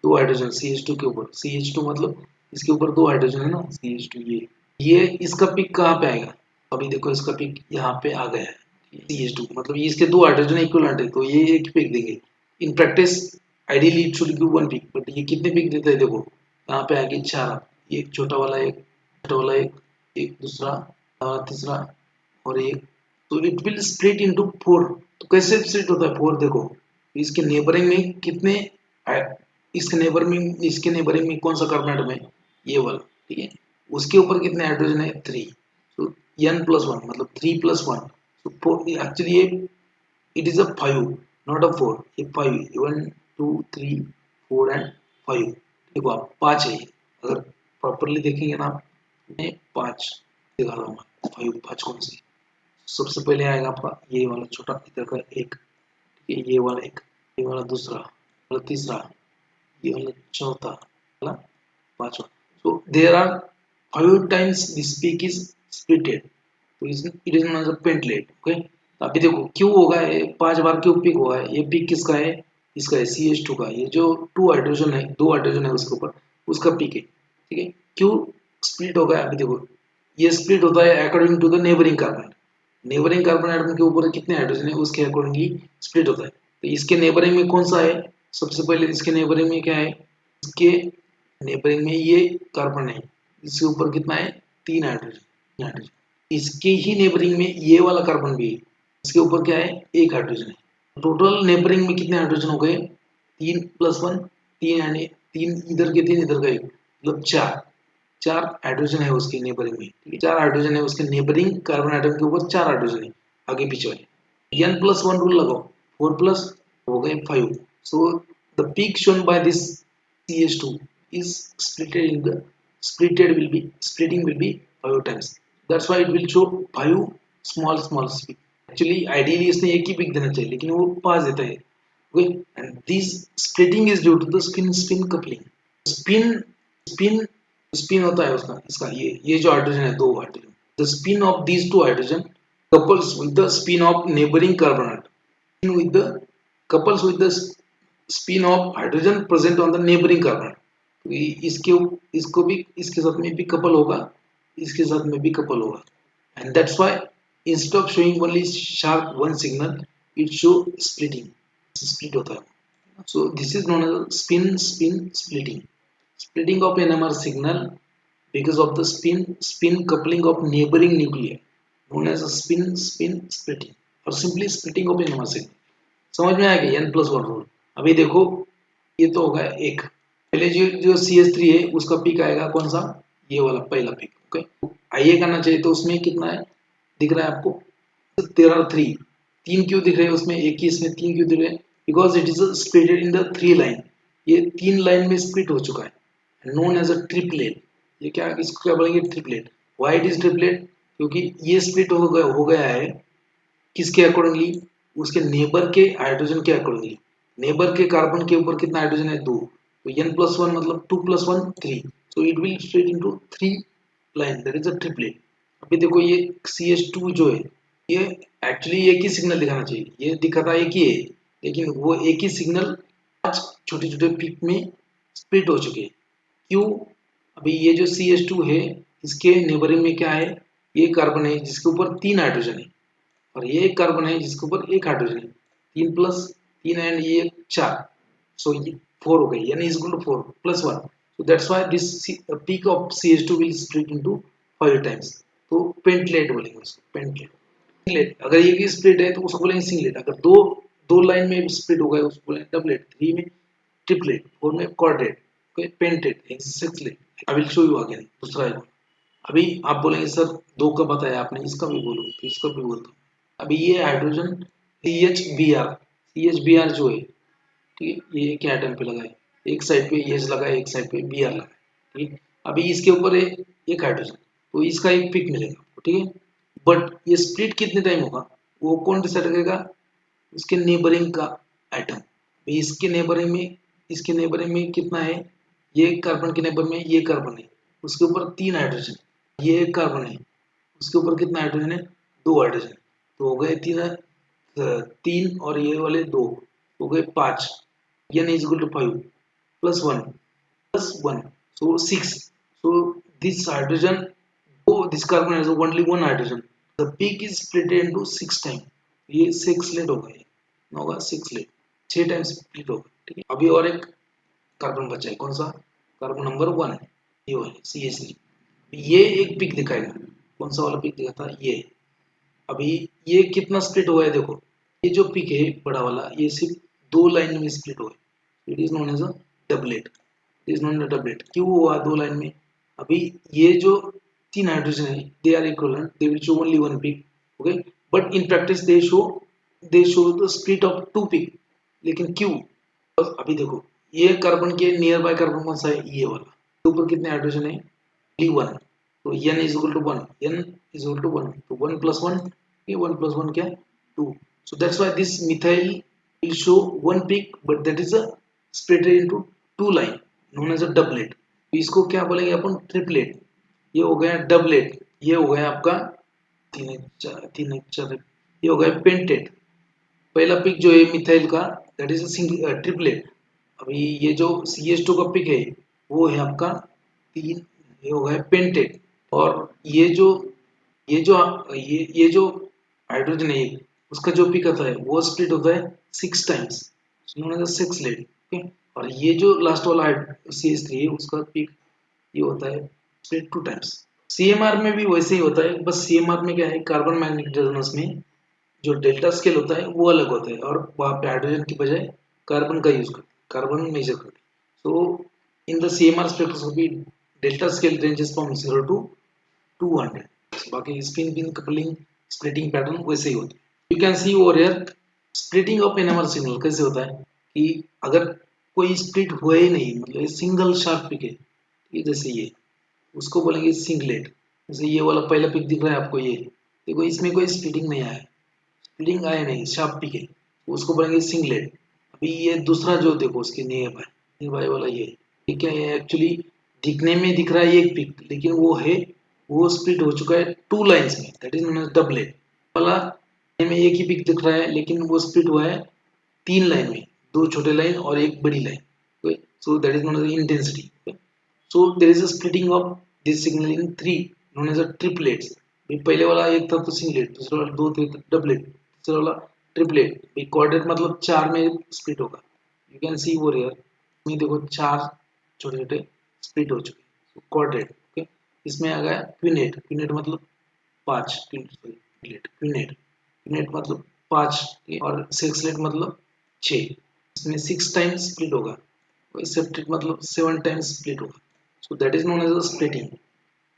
दो हाइड्रोजन CH2 के ऊपर, CH2 मतलब इसके ऊपर दो हाइड्रोजन है ना, CH2, ये इसका पिक कहाँ पे आएगा, अभी देखो इसका पिक यहाँ पे आ गया है, CH2 मतलब ये इसके दो हाइड्रोजन इक्विवेलेंट है, तो ये एक पिक देंगे। In practice ideally it should give one peak, but ये कितने पिक देता है देखो, यहाँ पे आएगी चार, एक छोटा वाला एक, छोटा वाला एक दूसरा, तीसरा और एक, तो it will split into four. तो कैसे स्प्लिट होता है फोर, देखो इसके नेबरिंग में कितने, इसके नेबरिंग में कौन सा कार्बन एटम है, ये वाला, ठीक है, उसके ऊपर कितने हाइड्रोजन है, थ्री, तो n+1 मतलब 3+1, तो फोर एक्चुअली ये it is a 5, not a 4, ये 5, 1 2 3 4 एंड 5, देखो आप पाँच है, अगर प्रॉपरली देखेंगे ना आप, पाँच दिखा रहा हूँ, 5 पाँच कौन सी, सबसे पहले आएगा आपका ये वाला छोटा इधर का एक, ठीक है, ये वाला एक, ये वाला दूसरा, वाला तीसरा, ये वाला चौथा, वाला पांचवा, So there are 5 times this peak is splitted. तो it is known as a pentlet. Okay, तो अभी देखो क्यों होगा, ये 5 बार क्यों पिक हुआ है, ये पिक किसका है, इसका है CH2 का, ये जो 2 हाइड्रोजन है, 2 हाइड्रोजन है उसके ऊपर, उसका पिक है, ठीक है। क्यों स्प्लिट होगा, अभी देखो ये स्प्लिट होता है according to the neighbouring carbon, neighboring carbon atom के ऊपर कितने हाइड्रोजन है उसके अकॉर्डिंगली स्प्लिट होता है। तो इसके नेबरिंग में कौन सा है, सबसे पहले इसके नेबरिंग में क्या है, इसके नेबरिंग में ये कार्बन है, इसके ऊपर कितना है, 3 हाइड्रोजन, इसके ही नेबरिंग में ये वाला कार्बन भी है, इसके ऊपर क्या है, 1 हाइड्रोजन है। टोटल नेबरिंग में कितने हाइड्रोजन हो गए, 3+1, 3 यानी 3 इधर के 3 इधर का 1, मतलब 4, 4 हाइड्रोजन है उसके नेबरिंग में, ठीक है, 4 हाइड्रोजन है उसके नेबरिंग कार्बन आइटम के ऊपर, 4 हाइड्रोजन है आगे पीछे वाले। n+1 रूल लगाओ, 4 प्लस हो गए 5, so the peak shown by this CH2 is splitting will be 5 times. That's why it will show 5 small peak. Actually ideally इसने एक ही पिक देना चाहिए, लेकिन वो 5 देता है। Okay, and this splitting is due to the spin coupling. spin spin spin होता है उसका, इसका ये जो हाइड्रोजन है, 2 hydrogen, the spin of these 2 hydrogen couples with the spin of neighboring carbon atom, with the couples with the spin of hydrogen present on the neighboring carbon। इसके इसको भी इसके साथ में भी कपल होगा, इसके साथ में भी कपल होगा, and that's why instead of showing only sharp one signal it show splitting, split होता है। So this is known as spin splitting of NMR signal because of the spin coupling of neighboring nuclei, known as a spin splitting or simply splitting of NMR signal। समझ में आएगा n+1 rule. अभी देखो ये तो होगा एक, पहले जो CH3 है उसका पिक आएगा कौन सा, ये वाला पहला पिक। ओके, आइए करना चाहिए, तो उसमें कितना है दिख रहा है आपको, 13 3 क्यों दिख रहे हैं उसमें, एक ही इसमें 3 क्यों दिख रहे हैं, because it is splitted in the 3 line, ये 3 लाइन में स्प्लिट हो चुका है, नोन एज अ ट्रिपलेट। ये क्या, इसको क्या बोलेंगे, triplet. Why it is triplet, क्योंकि ये स्प्लिट हो गया है किसके अकॉर्डिंगली, उसके नेबर के हाइड्रोजन के अकॉर्डिंगली। नेबर के कार्बन के ऊपर कितना हाइड्रोजन है, 2, तो n+1 मतलब 2+1 3, so it will split into 3 line, that is a triplet. अभी देखो ये CH2 जो है, ये एक्चुअली एक ही सिग्नल दिखाना चाहिए, ये दिखाता एक ही है, लेकिन वो एक ही सिग्नल 5 छोटे छोटे पिक में स्प्लिट हो चुके हैं। क्यों, अभी ये जो CH2 है इसके नेबरिंग में क्या है, ये कार्बन है जिसके ऊपर 3 हाइड्रोजन है, और ये एक कार्बन है जिसके ऊपर 1 हाइड्रोजन है, 3+3 एंड ये 4, सो ये 4 हो गई, यानी is equal to 4+1, so that's why this peak of CH2 will split into 5 times। तो पेंटलेट बोलेंगे उसको, पेंटलेट। अगर ये भी स्प्लिट है तो उसको बोलेंगे सिंगलेट। अगर दो दो लाइन में स्प्लिट हो गया उसको बोलेंगे डबलेट, 3 में ट्रिपलेट, 4 में quartet, pentet, sixlet. I will show you again दूसरा है। अभी आप बोलेंगे सर 2 का बताया आपने, इसका भी बोलो, तो इसका भी बोलता हूँ। अभी ये हाइड्रोजन CHBr जो है, ठीक है, ये क्या एटम पे लगा है, एक साइड पे एच लगा है, एक साइड पे Br लगा है, ठीक है। अभी इसके ऊपर एक हाइड्रोजन, तो इसका एक पिक मिलेगा, ठीक है। बट ये स्प्लिट कितने टाइम होगा, वो कौन डिसाइड करेगा, उसके नेबरिंग का आइटम। इसके नेबरिंग में कितना है, ये कार्बन के नेबर में ये कार्बन है, उसके ऊपर 3 हाइड्रोजन, ये एक कार्बन है, उसके ऊपर कितना हाइड्रोजन है, 2 हाइड्रोजन, तो हो गए 3 और ये वाले 2 हो गए 5, n is equal to 5 plus 1 so 6, so this hydrogen, oh this carbon has only 1 hydrogen, the peak is split into 6 times, ये 6 लेट होगा, ये होगा 6 लेट, 6 टाइम्स स्प्लिट होगा, ठीक है। अभी और एक कार्बन बचा है, कौन सा, कार्बन नंबर 1, ये वाला CH3, ये एक पिक दिखाएगा, कौन सा वाला पिक दिखाता है, ये। अभी ये कितना स्प्लिट हुआ है देखो, ये जो पिक है बड़ा वाला, ये सिर्फ 2 लाइन में स्प्लिट हुआ है, it is known as a doublet, it is known as a doublet. क्यों हुआ 2 लाइन में, अभी ये जो 3 हाइड्रोजन है they are equivalent, they will show only 1 peak, okay, but in practice they show the split of 2 peak. लेकिन क्यों, अभी देखो ये कार्बन के नियर बाय कार्बन कौन सा है, ये वाला, ऊपर कितने हाइड्रोजन है, only 1, तो n is equal to 1, n is equal to 1, तो 1+1, ये 1+1 क्या, 2, so that's why this methyl will show 1 peak, but that is a split into 2 line, known as a doublet, तो इसको क्या बोलेंगे अपन, ट्रिपलेट। ये हो गया डबलेट, ये हो गया आपका तीन एक चार, ये हो गया पेंटेट। पहला पिक जो है मिथाइल का, दैट इज ट्रिपलेट। अभी ये जो CH2 का पिक है वो है आपका तीन, ये हो गया पेंटेट। और ये जो ये जो हाइड्रोजन है उसका जो पिक होता है वो स्प्लिट होता है 6 टाइम्स, नोन एज सिक्सलेट। ओके, और ये जो लास्ट वाला CH3 है उसका पिक ये होता है स्प्लिट 2 टाइम्स। CMR में भी वैसे ही होता है, बस CMR में क्या है, कार्बन मैग्नेटिक रेजोनेंस में जो डेल्टा स्केल होता है वो अलग होता है, और वहाँ पे हाइड्रोजन की बजाय कार्बन का यूज करते हैं, कार्बन मेजर करते हैं। So in the CMR spectroscopy delta scale ranges from 0 to 200। बाकी spin pin coupling splitting pattern वैसे ही होता है। You can see over here splitting of NMR signal कैसे होता है कि अगर कोई स्प्लिट हुआ ही नहीं, मतलब सिंगल शार्प पिक है, ठीक है, जैसे ये, उसको बोलेंगे सिंगलेट। जैसे ये वाला पहला पिक दिख रहा है आपको, ये देखो इसमें कोई स्प्लिटिंग नहीं आया, स्प्लिटिंग आया नहीं, शार्प पिक है, उसको बोलेंगे सिंगलेट। अभी ये दूसरा जो देखो उसके नियर बाय वाला ये क्या है, एक्चुअली दिखने में दिख रहा है एक पिक, लेकिन वो है, वो स्प्लिट हो चुका है 2 लाइन्स में, that is known as doublet वाला। में एक ही पिक दिख रहा है लेकिन वो स्प्लिट हुआ है 3 लाइन में, 2 छोटे लाइन और एक बड़ी लाइन। So that is known as intensity. So there is a splitting of this signal in three, known as a triplets। भी पहले वाला एक था तो सिंगलेट, दूसरा वाला दो थे तो डबलेट, तीसरा वाला ट्रिपलेट। भी क्वाड्रेट मतलब 4 में स्प्लिट होगा। You can see over here, में देखो 4 छोटे छोटे स्प्लिट हो चुके, क्वाड्रेट। ओके, इसमें आ गया क्विनेट, क्विनेट मतलब 5, क्विनेट क्विनेट क्विनेट मतलब 5, और सेक्सलेट मतलब 6। इसमें 6 टाइम्स स्प्लिट होगा, सेप्टेट मतलब 7 टाइम्स स्प्लिट होगा। So that is known as a splitting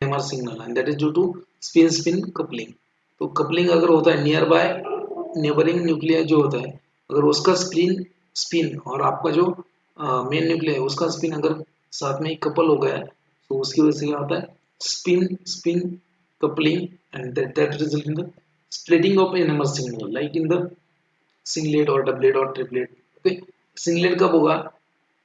NMR signal, and that is due to spin coupling। तो कपलिंग अगर होता है नियर बाय नेबरिंग न्यूक्लियर जो होता है, अगर उसका स्पिन और आपका जो मेन न्यूक्लियर है उसका स्पिन अगर साथ में ही कपल हो गया है, तो उसकी वजह से क्या होता है, spin spin coupling, and that result in the splitting of NMR signal like in the singlet और डबलेट और ट्रिपलेट। ओके, सिंगलेट कब होगा,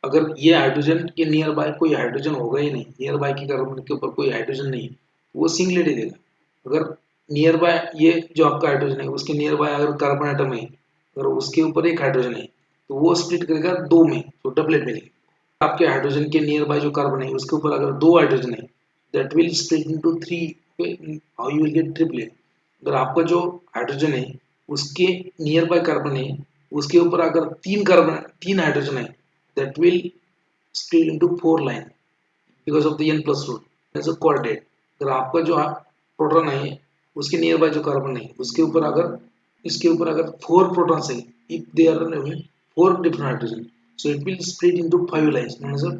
अगर ये हाइड्रोजन के नियर बाय कोई हाइड्रोजन होगा ही नहीं, नियर बाय की कार्बन के ऊपर कोई हाइड्रोजन नहीं, वो सिंगलेट ही देगा। अगर नियर बाय ये जो आपका हाइड्रोजन है उसके नियर बाय अगर कार्बन एटम है, अगर उसके ऊपर एक हाइड्रोजन है तो वो स्प्लिट करेगा 2 में, तो डबलेट मिलेगा। आपके हाइड्रोजन के नियर बाय जो कार्बन है उसके ऊपर अगर 2 हाइड्रोजन है, that will split into 3, how you will get triplet. अगर आपका जो हाइड्रोजन है उसके नियर बाय कार्बन है, उसके ऊपर अगर 3 हाइड्रोजन है, that will split into 4 line because of the n plus rule as a coordinate। अगर आपका जो प्रोटॉन है उसके नियर बाय जो कार्बन है उसके ऊपर अगर इसके ऊपर अगर 4 प्रोटॉन्स है, if they are having 4 different hydrogen, so it will split into 5 lines known as a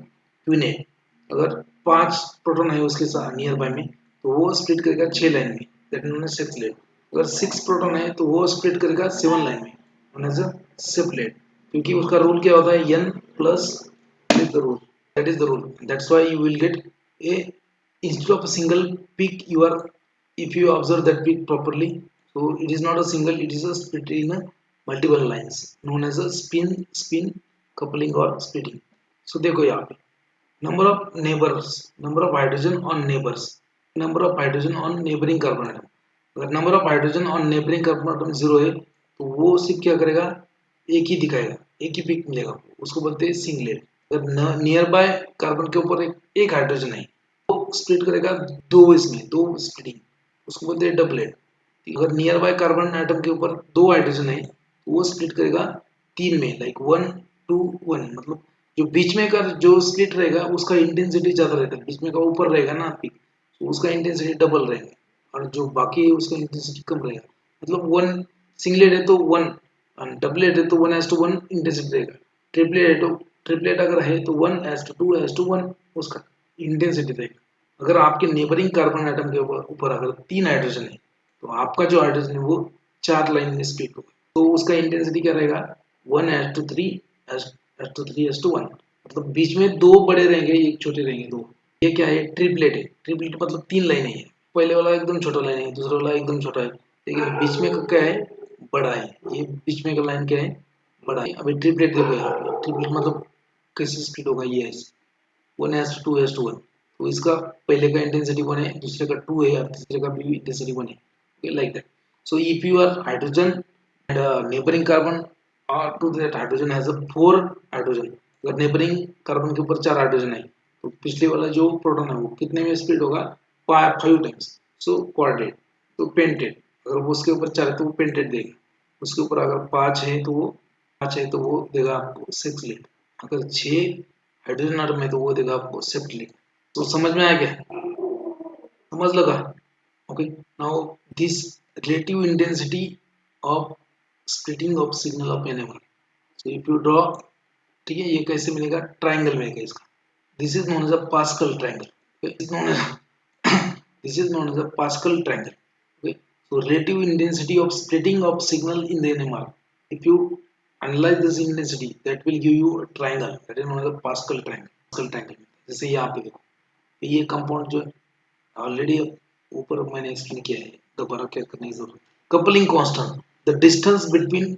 quinate। अगर 5 प्रोटॉन है उसके साथ नियर बाय में तो वो स्प्लिट करेगा 6 लाइन में, दैट नोन एज सेक्सलेट। अगर 6 प्रोटॉन है तो वो स्प्लिट करेगा 7 लाइन में, नोन एज अ सेपलेट। क्योंकि उसका रूल क्या होता है, n plus is the rule, that is the rule, that's why you will get a, instead of a single peak you are, if you observe that peak properly, so it is not a single, it is a split in a multiple lines known as a spin coupling or splitting। so देखो यहाँ पे number of neighbors, number of hydrogen on neighbors, number of hydrogen on neighboring carbon atom। अगर number of hydrogen on neighboring carbon atom 0 है तो वो सिर्फ क्या करेगा, एक ही दिखाएगा, एक ही पिक मिलेगा, उसको बोलते हैं सिंगलेट। अगर नियर बाय कार्बन के ऊपर एक हाइड्रोजन है वो स्प्लिट करेगा 2, इसमें 2 स्प्लिटिंग, उसको बोलते हैं डबलेट। अगर नियर बाय कार्बन एटम के ऊपर 2 हाइड्रोजन है तो वो स्प्लिट करेगा 3 में, लाइक 1 2 1, मतलब जो बीच में का जो स्प्लिट रहेगा उसका इंटेंसिटी ज्यादा रहता है, बीच में का ऊपर रहेगा ना पिक, तो उसका इंटेंसिटी डबल रहेगा, और जो बाकी है उसका इंटेंसिटी कम रहेगा। मतलब 1 सिंगलेट है तो 1, और डबलेट है तो 1:1 इंटेंसिटी रहेगा। ट्रिपलेट अगर है तो 1:2:1 उसका इंटेंसिटी रहेगा। अगर आपके नेबरिंग कार्बन एटम के ऊपर अगर 3 हाइड्रोजन है तो आपका जो हाइड्रोजन है वो 4 लाइन में स्प्लिट होगा, तो उसका इंटेंसिटी क्या रहेगा, 1:3:1, मतलब बीच में 2 बड़े रहेंगे एक छोटे रहेंगे 2। ये क्या है, ट्रिपलेट है। ट्रिपलेट मतलब 3 लाइनें हैं, पहले वाला एकदम छोटा लाइन है, दूसरा वाला एकदम छोटा है, लेकिन बीच में का क्या है, बड़ा है। ये बीच में का लाइन क्या है, बड़ा है। अभी ट्रिपलेट देखो यहाँ पे, ट्रिपलेट मतलब कैसे स्प्लिट होगा, ये ऐसे 1:2:1, तो इसका पहले का इंटेंसिटी 1 है, दूसरे का 2 है और तीसरे का भी इंटेंसिटी 1 है, like that. So if you are hydrogen and neighboring carbon or to that hydrogen has a 4 hydrogen, अगर neighboring carbon के ऊपर 4 हाइड्रोजन है तो पिछले वाला जो प्रोटॉन है वो कितने में स्प्लिट होगा, 5 टाइम्स. सो क्वाड्रेट, तो पेंटेड. अगर वो उसके ऊपर 4 है तो वो पेंटेड देगा. उसके ऊपर अगर 5 है तो वो देगा आपको 6 लीट. अगर 6 हाइड्रोजन आटम है तो वो देगा आपको 7 लीट. तो समझ में आया क्या, समझ लगा. Okay, now this relative intensity of splitting of signal of NMR. So if you draw, ठीक है, ये कैसे मिलेगा, ट्राइंगल मिलेगा इसका. This is known as a Pascal triangle. Okay, this is known as this is known as a Pascal triangle. Okay, so relative intensity of splitting of signal in the NMR. If you analyze this intensity, that will give you a triangle. That is known as a Pascal triangle. Pascal triangle. जैसे यहाँ पे देखो, ये compound जो already ऊपर मैंने explain किया है, दोबारा क्या करने की जरूरत. Coupling constant, the distance between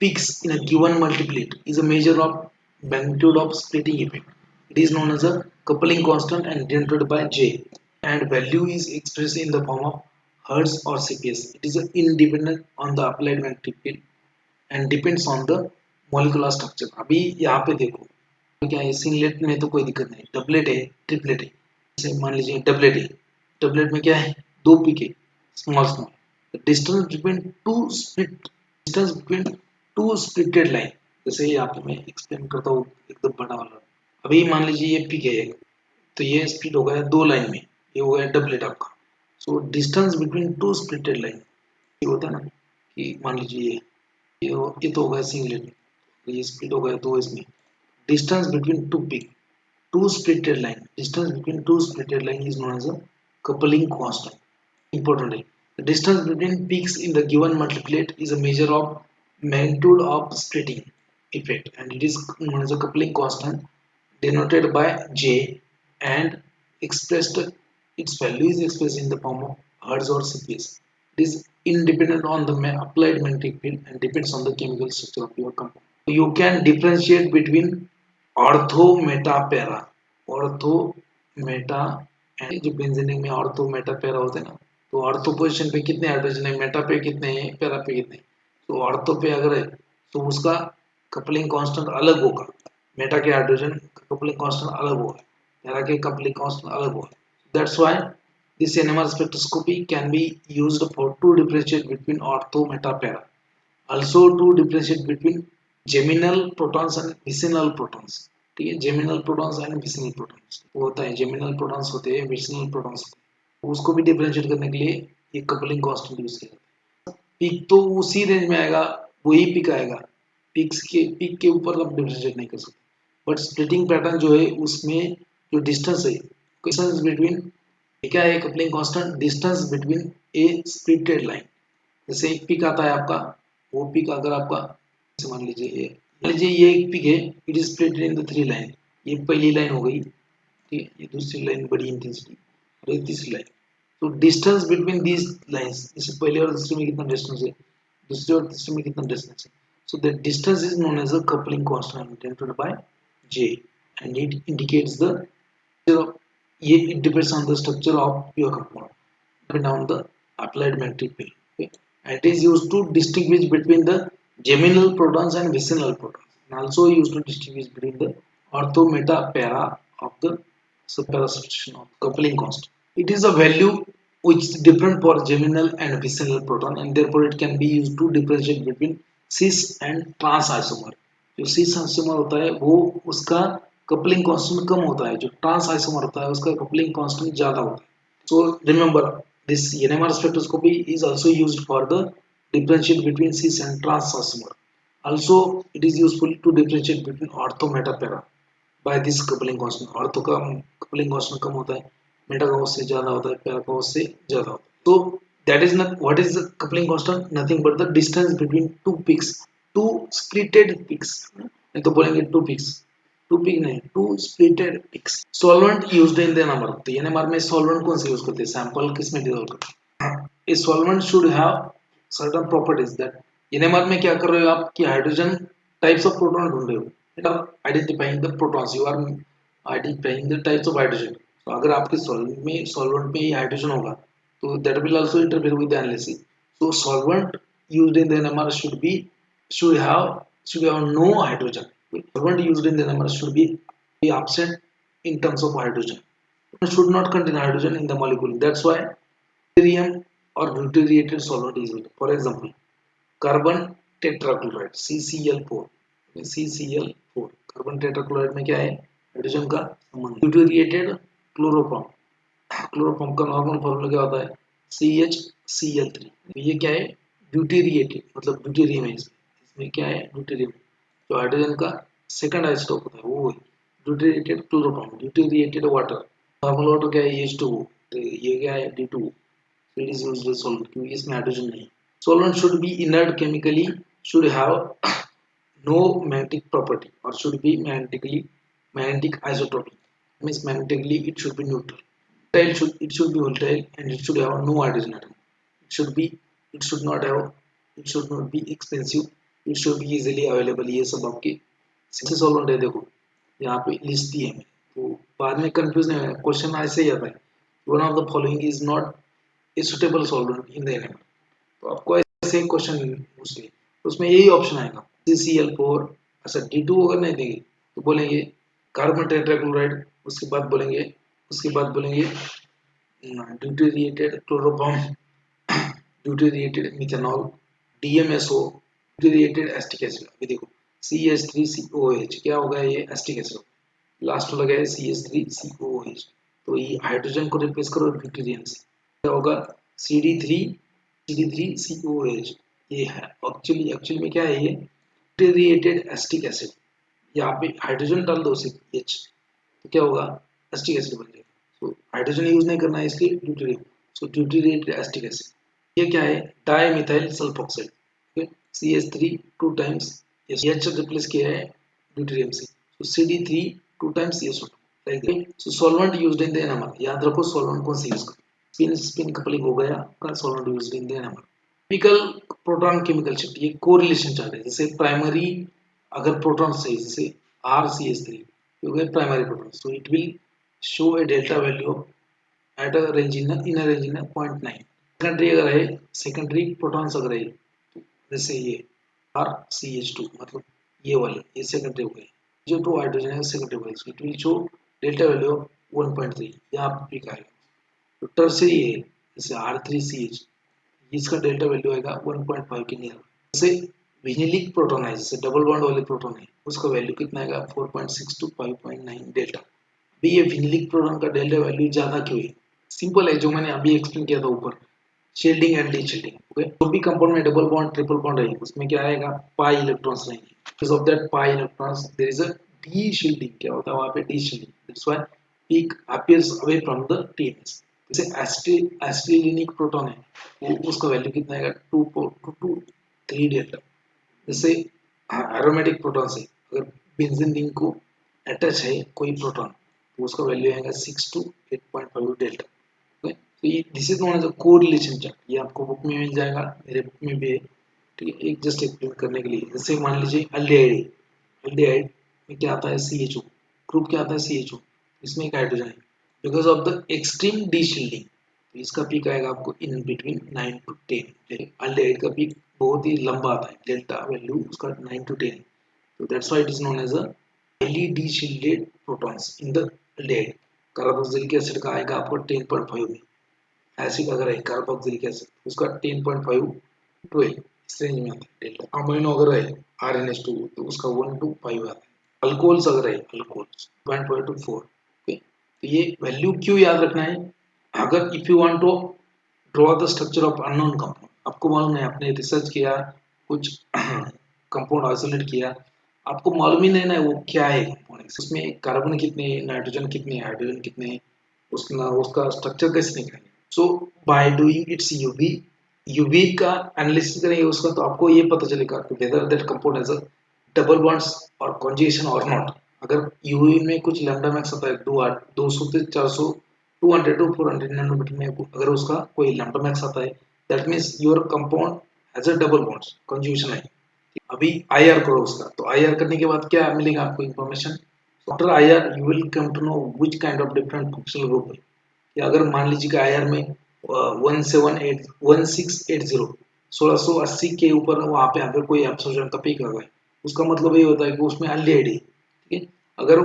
peaks in a given multiplet is a measure of magnitude of splitting effect. It is known as a coupling constant and denoted by J, and value is expressed in the form of Hertz or CPS. It is independent on the applied magnetic field and depends on the molecular structure. अभी यहाँ पे देखो क्या है, singlet में तो कोई दिक्कत नहीं, डबलेट है, ट्रिपलेट है. जैसे मान लीजिए डबलेट है, डबलेट में क्या है, 2 पीक है, small small. Distance between two split, distance between two splitted line, जैसे यहाँ पे मैं एक्सप्लेन करता हूँ एकदम बड़ा वाला. अभी मान लीजिए ये पीक है, तो ये स्प्लिट हो गया 2 लाइन में, ये हो गया डबलेट आपका. So distance between two splitted line, ये होता है ना कि मान लीजिए ये तो हो गया सिंगलेट, ये स्प्लिट हो गया 2 इसमें. Distance between two splitted line. Distance between two splitted line is known as a coupling constant. Importantly, the distance between peaks in the given multiplet is a measure of magnitude of splitting effect, and it is known as a coupling constant, denoted by J, and expressed. Its value is expressed in the form of Hertz or CPS. It is independent on the applied magnetic field and depends on the chemical structure of your compound. You can differentiate between ortho Meta para, ortho Meta and जो बेंजीनिंग में ortho Meta para होते हैं ना, तो ortho position पे कितने hydrogen है, Meta पे कितने हैं, पैरा पे कितने हैं. तो ऑर्थो पे अगर है तो उसका कपलिंग कांस्टेंट अलग होगा, मेटा के हाइड्रोजन का कपलिंग कांस्टेंट अलग होगा, पैरा के कपलिंग कांस्टेंट अलग होगा. That's why this NMR spectroscopy can be used for to differentiate between ortho meta para, also to differentiate between geminal protons and vicinal protons. ठीक है, geminal protons and vicinal protons वो होता है, geminal protons होते हैं, vicinal protons होते हैं. उसको भी डिफरेंशिएट करने के लिए ये कपलिंग कांस्टेंट यूज किया जाता है. पीक तो उसी रेंज में आएगा, वही पीक आएगा, पीक के ऊपर आप डिफरेंशिएट नहीं कर सकते. बट स्प्लिटिंग पैटर्न जो है उसमें जो डिस्टेंस है, डिस्टेंस बिटवीन, क्या है कपलिंग कांस्टेंट, डिस्टेंस बिटवीन ए स्प्लिटेड लाइन. जैसे एक पीक आता है आपका, वो पीक अगर आपका मान लीजिए ये एक पिक है, it is split in the 3 line. ये पहली लाइन हो गई, ठीक है, ये दूसरी लाइन बड़ी इंटेंसिटी और ये तीसरी लाइन. तो डिस्टेंस बिटवीन दीज लाइंस, जैसे पहले और दूसरे में कितना डिस्टेंस है, दूसरे और तीसरे में कितना डिस्टेंस है, so that distance is known as a coupling constant denoted by J, and it indicates the, ये it depends on the structure of your compound, depend on the applied magnetic field. Okay, and it is used to distinguish between the geminal protons and vicinal protons, and also used to distinguish between the ortho meta para of the para substitution of coupling constant. It is a value which is different for geminal and vicinal proton, and therefore it can be used to differentiate between cis and trans isomer. जो cis isomer होता है वो उसका coupling constant कम होता है, जो trans isomer होता है उसका coupling constant ज़्यादा होता है. So remember, this NMR spectroscopy is also used for the differentiate between cis and trans isomer. Also, it is useful to differentiate between ortho meta para by this coupling constant. Ortho का coupling constant कम होता है, meta का उससे ज़्यादा होता है, para का उससे ज़्यादा होता है. So that is not what is the coupling constant? Nothing but the distance between two peaks, two splitted peaks. नहीं तो बोलेंगे two peaks. टू पिक नहीं, two splitted peaks. Solvent used in the NMR, तो NMR में solvent कौन से use करते हैं, सैंपल किस में डिसॉल्व करते हैं. A solvent should have certain properties. That NMR में क्या कर रहे हो आप कि हाइड्रोजन टाइप्स ऑफ प्रोटॉन ढूंढ रहे हो, it are identifying the protons, you are identifying the types of hydrogen. तो अगर आपके सॉल्वेंट में ये हाइड्रोजन होगा तो that will also interfere with the analysis. So solvent used in the NMR should have no hydrogen. Solvent used in the NMR should be absent in terms of hydrogen. It should not contain hydrogen in the molecule. That's why deuterium or deuterated solvent is used. For example, carbon tetrachloride CCl4. CCl4 carbon tetrachloride में क्या है, hydrogen का संबंध. ड्यूटेरिएटेड chloroform, chloroform का normal formula क्या होता है, CHCl3. ये क्या है, ड्यूटेरिएटेड मतलब ड्यूटेरियम है. इसमें क्या है, ड्यूटेरियम जो हाइड्रोजन का सेकंड आइसोटोप होता है वो है ड्यूटेरिएटेड क्लोरोफॉर्म. ड्यूटेरिएटेड वाटर, नॉर्मल वाटर क्या है, H2O. तो ये क्या है, D2O. It is used as solvent क्योंकि इसमें हाइड्रोजन नहीं. Solvent should be inert chemically, should have no magnetic property or should be magnetic isotopy. Means magnetically it should be neutral. It should be volatile and it should have no hydrogen atom. It should not have, it should not be expensive. It should be easily available. ये सब आपके simple solvent है. देखो यहाँ पे list दी है, तो बाद में कंफ्यूज नहीं है, क्वेश्चन ऐसे ही आता है. One of the following is not a suitable solvent in the NMR. तो आपको ऐसे क्वेश्चन पूछे तो उसमें यही ऑप्शन आएगा CCl4. अच्छा D2 अगर नहीं देंगे तो बोलेंगे कार्बन टेट्राक्लोराइड, उसके बाद बोलेंगे deuteriated chloroform, deuteriated methanol, DMSO, deuteriated acetic acid. अभी देखो CH3COOH क्या होगा, ये एसिटिक एसिड. लास्ट में लगा है CH3COOH. तो ये हाइड्रोजन को रिप्लेस करो ड्यूटेरियम से, क्या होगा CD3COOH. ये है एक्चुअली में क्या है, ये ड्यूटेरिएटेड एसिटिक एसिड. यहाँ पे हाइड्रोजन डाल दो सिर्फ H, तो क्या होगा, एसिटिक एसिड बन जाएगा. तो हाइड्रोजन यूज नहीं करना है इसलिए ड्यूटेरियम. सो ड्यूटेरिएटेड एसिटिक एसिड. ये क्या है, dimethyl sulphoxide. CH3 2 times H replace किया है ड्यूटेरियम से, तो CD3 2 times SO2. So solvent used in the NMR. याद रखो सॉल्वेंट कौन सा यूज करें. स्पिन कपलिंग हो गया आपका, solvent used in the NMR. Chemical proton chemical shift, ये कोरिलेशन चार्ट है. जैसे प्राइमरी अगर प्रोटॉन से जैसे RCH3 हो गए primary proton, so it will show A delta value at a range in 0.9. Secondary अगर है, सेकेंडरी प्रोटॉन्स अगर है, तो जैसे ये RCH2 मतलब ये वाले, ये सेकेंडरी हो गए. जो 2 हाइड्रोजन है सेकेंडरी हो गए, सो it will show delta value of 1.3. यहाँ पे पिक आएगा. तो टर्सरी है जैसे R3CH, इसका डेल्टा वैल्यू आएगा 1.5 के नियर. जैसे विनिलिक प्रोटॉन है, जैसे डबल बॉन्ड वाले प्रोटॉन है, उसका वैल्यू कितना आएगा 4.6 to 5.9 डेल्टा. अभी ये विनिलिक प्रोटॉन का डेल्टा वैल्यू ज्यादा क्यों है, सिंपल है, जो मैंने अभी एक्सप्लेन किया था ऊपर, shielding and D shielding. Okay, जो भी कंपाउंड में डबल बॉन्ड ट्रिपल बॉन्ड है उसमें क्या आएगा, पाई इलेक्ट्रॉन्स रहेंगे. Because of that pi electrons there is a deshielding. क्या होता है वहां पे, deshielding. That's why peak appears away from the TMS. जैसे एस्टिलिनिक प्रोटॉन है, वो उसका वैल्यू कितना आएगा 2.3 डेल्टा. जैसे एरोमेटिक प्रोटॉन से अगर बेंजीन रिंग को अटैच है कोई प्रोटॉन, तो उसका वैल्यू आएगा 6 to 8.5 डेल्टा. तो ये this is known as a correlation chart. ये आपको बुक में मिल जाएगा, मेरे बुक में भी है. ठीक है, एक जस्ट एक्सप्लेन करने के लिए. जैसे मान लीजिए एल्डिहाइड में क्या आता है, CHO ग्रुप क्या आता है, CHO. इसमें एक हाइड्रोजन है. Because of the extreme D shielding, तो इसका पीक आएगा आपको इन बिटवीन 9 to 10. एल्डिहाइड का पीक बहुत ही लंबा आता है, डेल्टा वैल्यू उसका 9 to 10. तो that's why it is known as a highly deshielded protons in the aldehyde. Carboxylic acid का आएगा आपको 10.5 में. एसिड अगर है कार्बोक्सिलिक एसिड, उसका 10.5 12 इस रेंज में आता है डेल्टा. अमीनो अगर है RNH2, तो उसका 1 to 5 आता है. अल्कोहल्स अगर है, अल्कोहल्स 1.5 to 4. तो ये वैल्यू क्यों याद रखना है, अगर if you want to draw the structure of unknown compound, आपको मालूम है, आपने रिसर्च किया कुछ कंपाउंड आइसोलेट किया, आपको मालूम ही नहीं ना वो क्या है कंपाउंड, उसमें कार्बन कितने, नाइट्रोजन कितने, हाइड्रोजन कितने, उसका स्ट्रक्चर कैसे निकालेंगे. सो बाय डूइंग इट्स यूवी का एनालिसिस करेंगे उसका, तो आपको ये पता चलेगा whether that compound has a double bonds और कॉन्जुगेशन और नॉट. अगर यूवी में कुछ लैम्डा मैक्स होता है 200 से 400 200 to 400 नैनोमीटर में, अगर उसका कोई लैम्डा मैक्स आता है, that means your compound has a double bonds conjugation है. अभी IR करो उसका, तो IR करने के बाद क्या मिलेगा आपको information. After IR you will come to know which kind of different functional group है कि अगर मान लीजिए कि IR में 1680 1680 के ऊपर वहाँ पे अगर कोई एब्सॉर्प्शन का पीक आ गया उसका मतलब ये होता है कि उसमें अर्ली आईडी ठीक है। अगर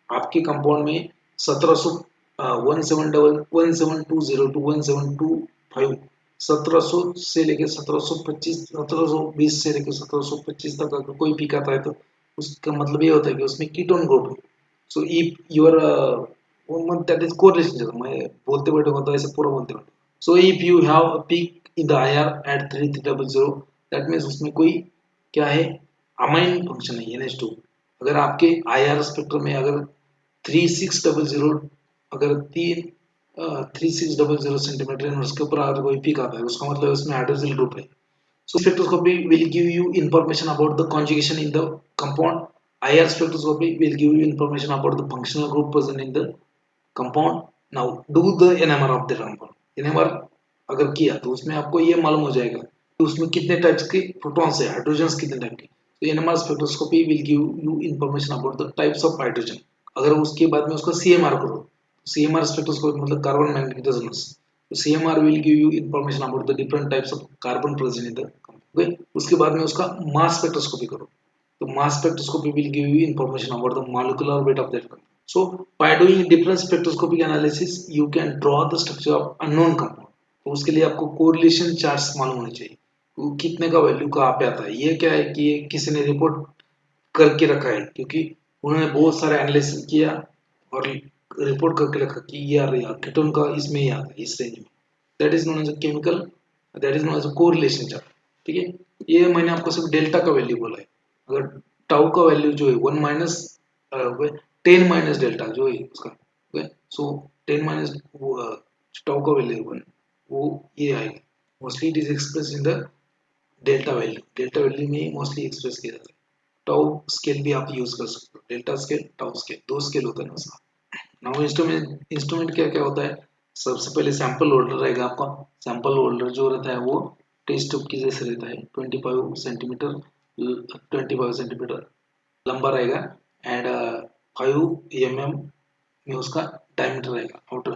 आपके कंपाउंड में 1700 1720 टू 1725 से लेके 1725 1720 से लेके 1725 तक अगर कोई पीक आता है तो उसका मतलब ये होता है कि उसमें कीटोन ग्रुप है। So if your that is correlation मैं बोलते बैठूंगा तो ऐसे पूरा बोलते बैठूंगा। So if you have a peak in the IR at 3300 that means उसमें कोई क्या है अमाइन फंक्शन है NH2। अगर आपके IR स्पेक्ट्रम में अगर 3600 अगर 3600 सेंटीमीटर उसके ऊपर अगर कोई पीक आता है उसका मतलब उसमें हाइड्रोक्सिल ग्रुप है। So spectroscopy will give you information about the conjugation in the compound. IR spectroscopy will give you information about the functional group present in the compound. Now do the NMR of the compound. NMR अगर किया तो उसमें आपको ये मालूम हो जाएगा कि उसमें कितने टाइप्स के प्रोटॉन्स है हाइड्रोजन्स कितने टाइप के। तो NMR spectroscopy will give you information about the types of hydrogen. अगर उसके बाद में उसका CMR करो CMR spectroscopy मतलब कार्बन मैग्नेटिक रेजोनेंस। तो CMR will give you information about the different types of carbon present in the compound. उसके बाद में उसका मास स्पेक्ट्रोस्कोपी करो तो mass spectroscopy will give you information about the molecular weight of that compound. So by doing different spectroscopic analysis you can draw the structure of unknown compound. तो उसके लिए आपको कोरिलेशन चार्ट्स मालूम होने चाहिए वो कितने का वैल्यू कहाँ पे आता है। ये क्या है कि ये किसी ने रिपोर्ट करके रखा है क्योंकि उन्होंने बहुत सारे एनालिसिस किया और रिपोर्ट करके रखा कि यार कीटोन का इसमें ही आता है इस रेंज में। That is known as a chemical that is known as a correlation chart. ठीक है ये मैंने आपको सिर्फ डेल्टा का वैल्यू बोला है। अगर टाउ का वैल्यू जो है 1 माइनस 10 माइनस डेल्टा जो है उसका ओके सो 10 माइनस टाउ का वैल्यू 1 वो ये आएगा mostly it is express in the delta value में मोस्टली एक्सप्रेस किया जाता है। टाउ स्केल भी आप यूज कर सकते हो डेल्टा स्केल टाउ स्केल दो स्केल होता है ना उसका। नाउ इंस्ट्रूमेंट क्या क्या होता है सबसे पहले सैंपल होल्डर रहेगा आपका। सैंपल होल्डर जो रहता है वो टेस्ट ट्यूब की जैसे रहता है 25 सेंटीमीटर लंबा रहेगा एंड 5 mm में उसका डायमीटर रहेगा आउटर।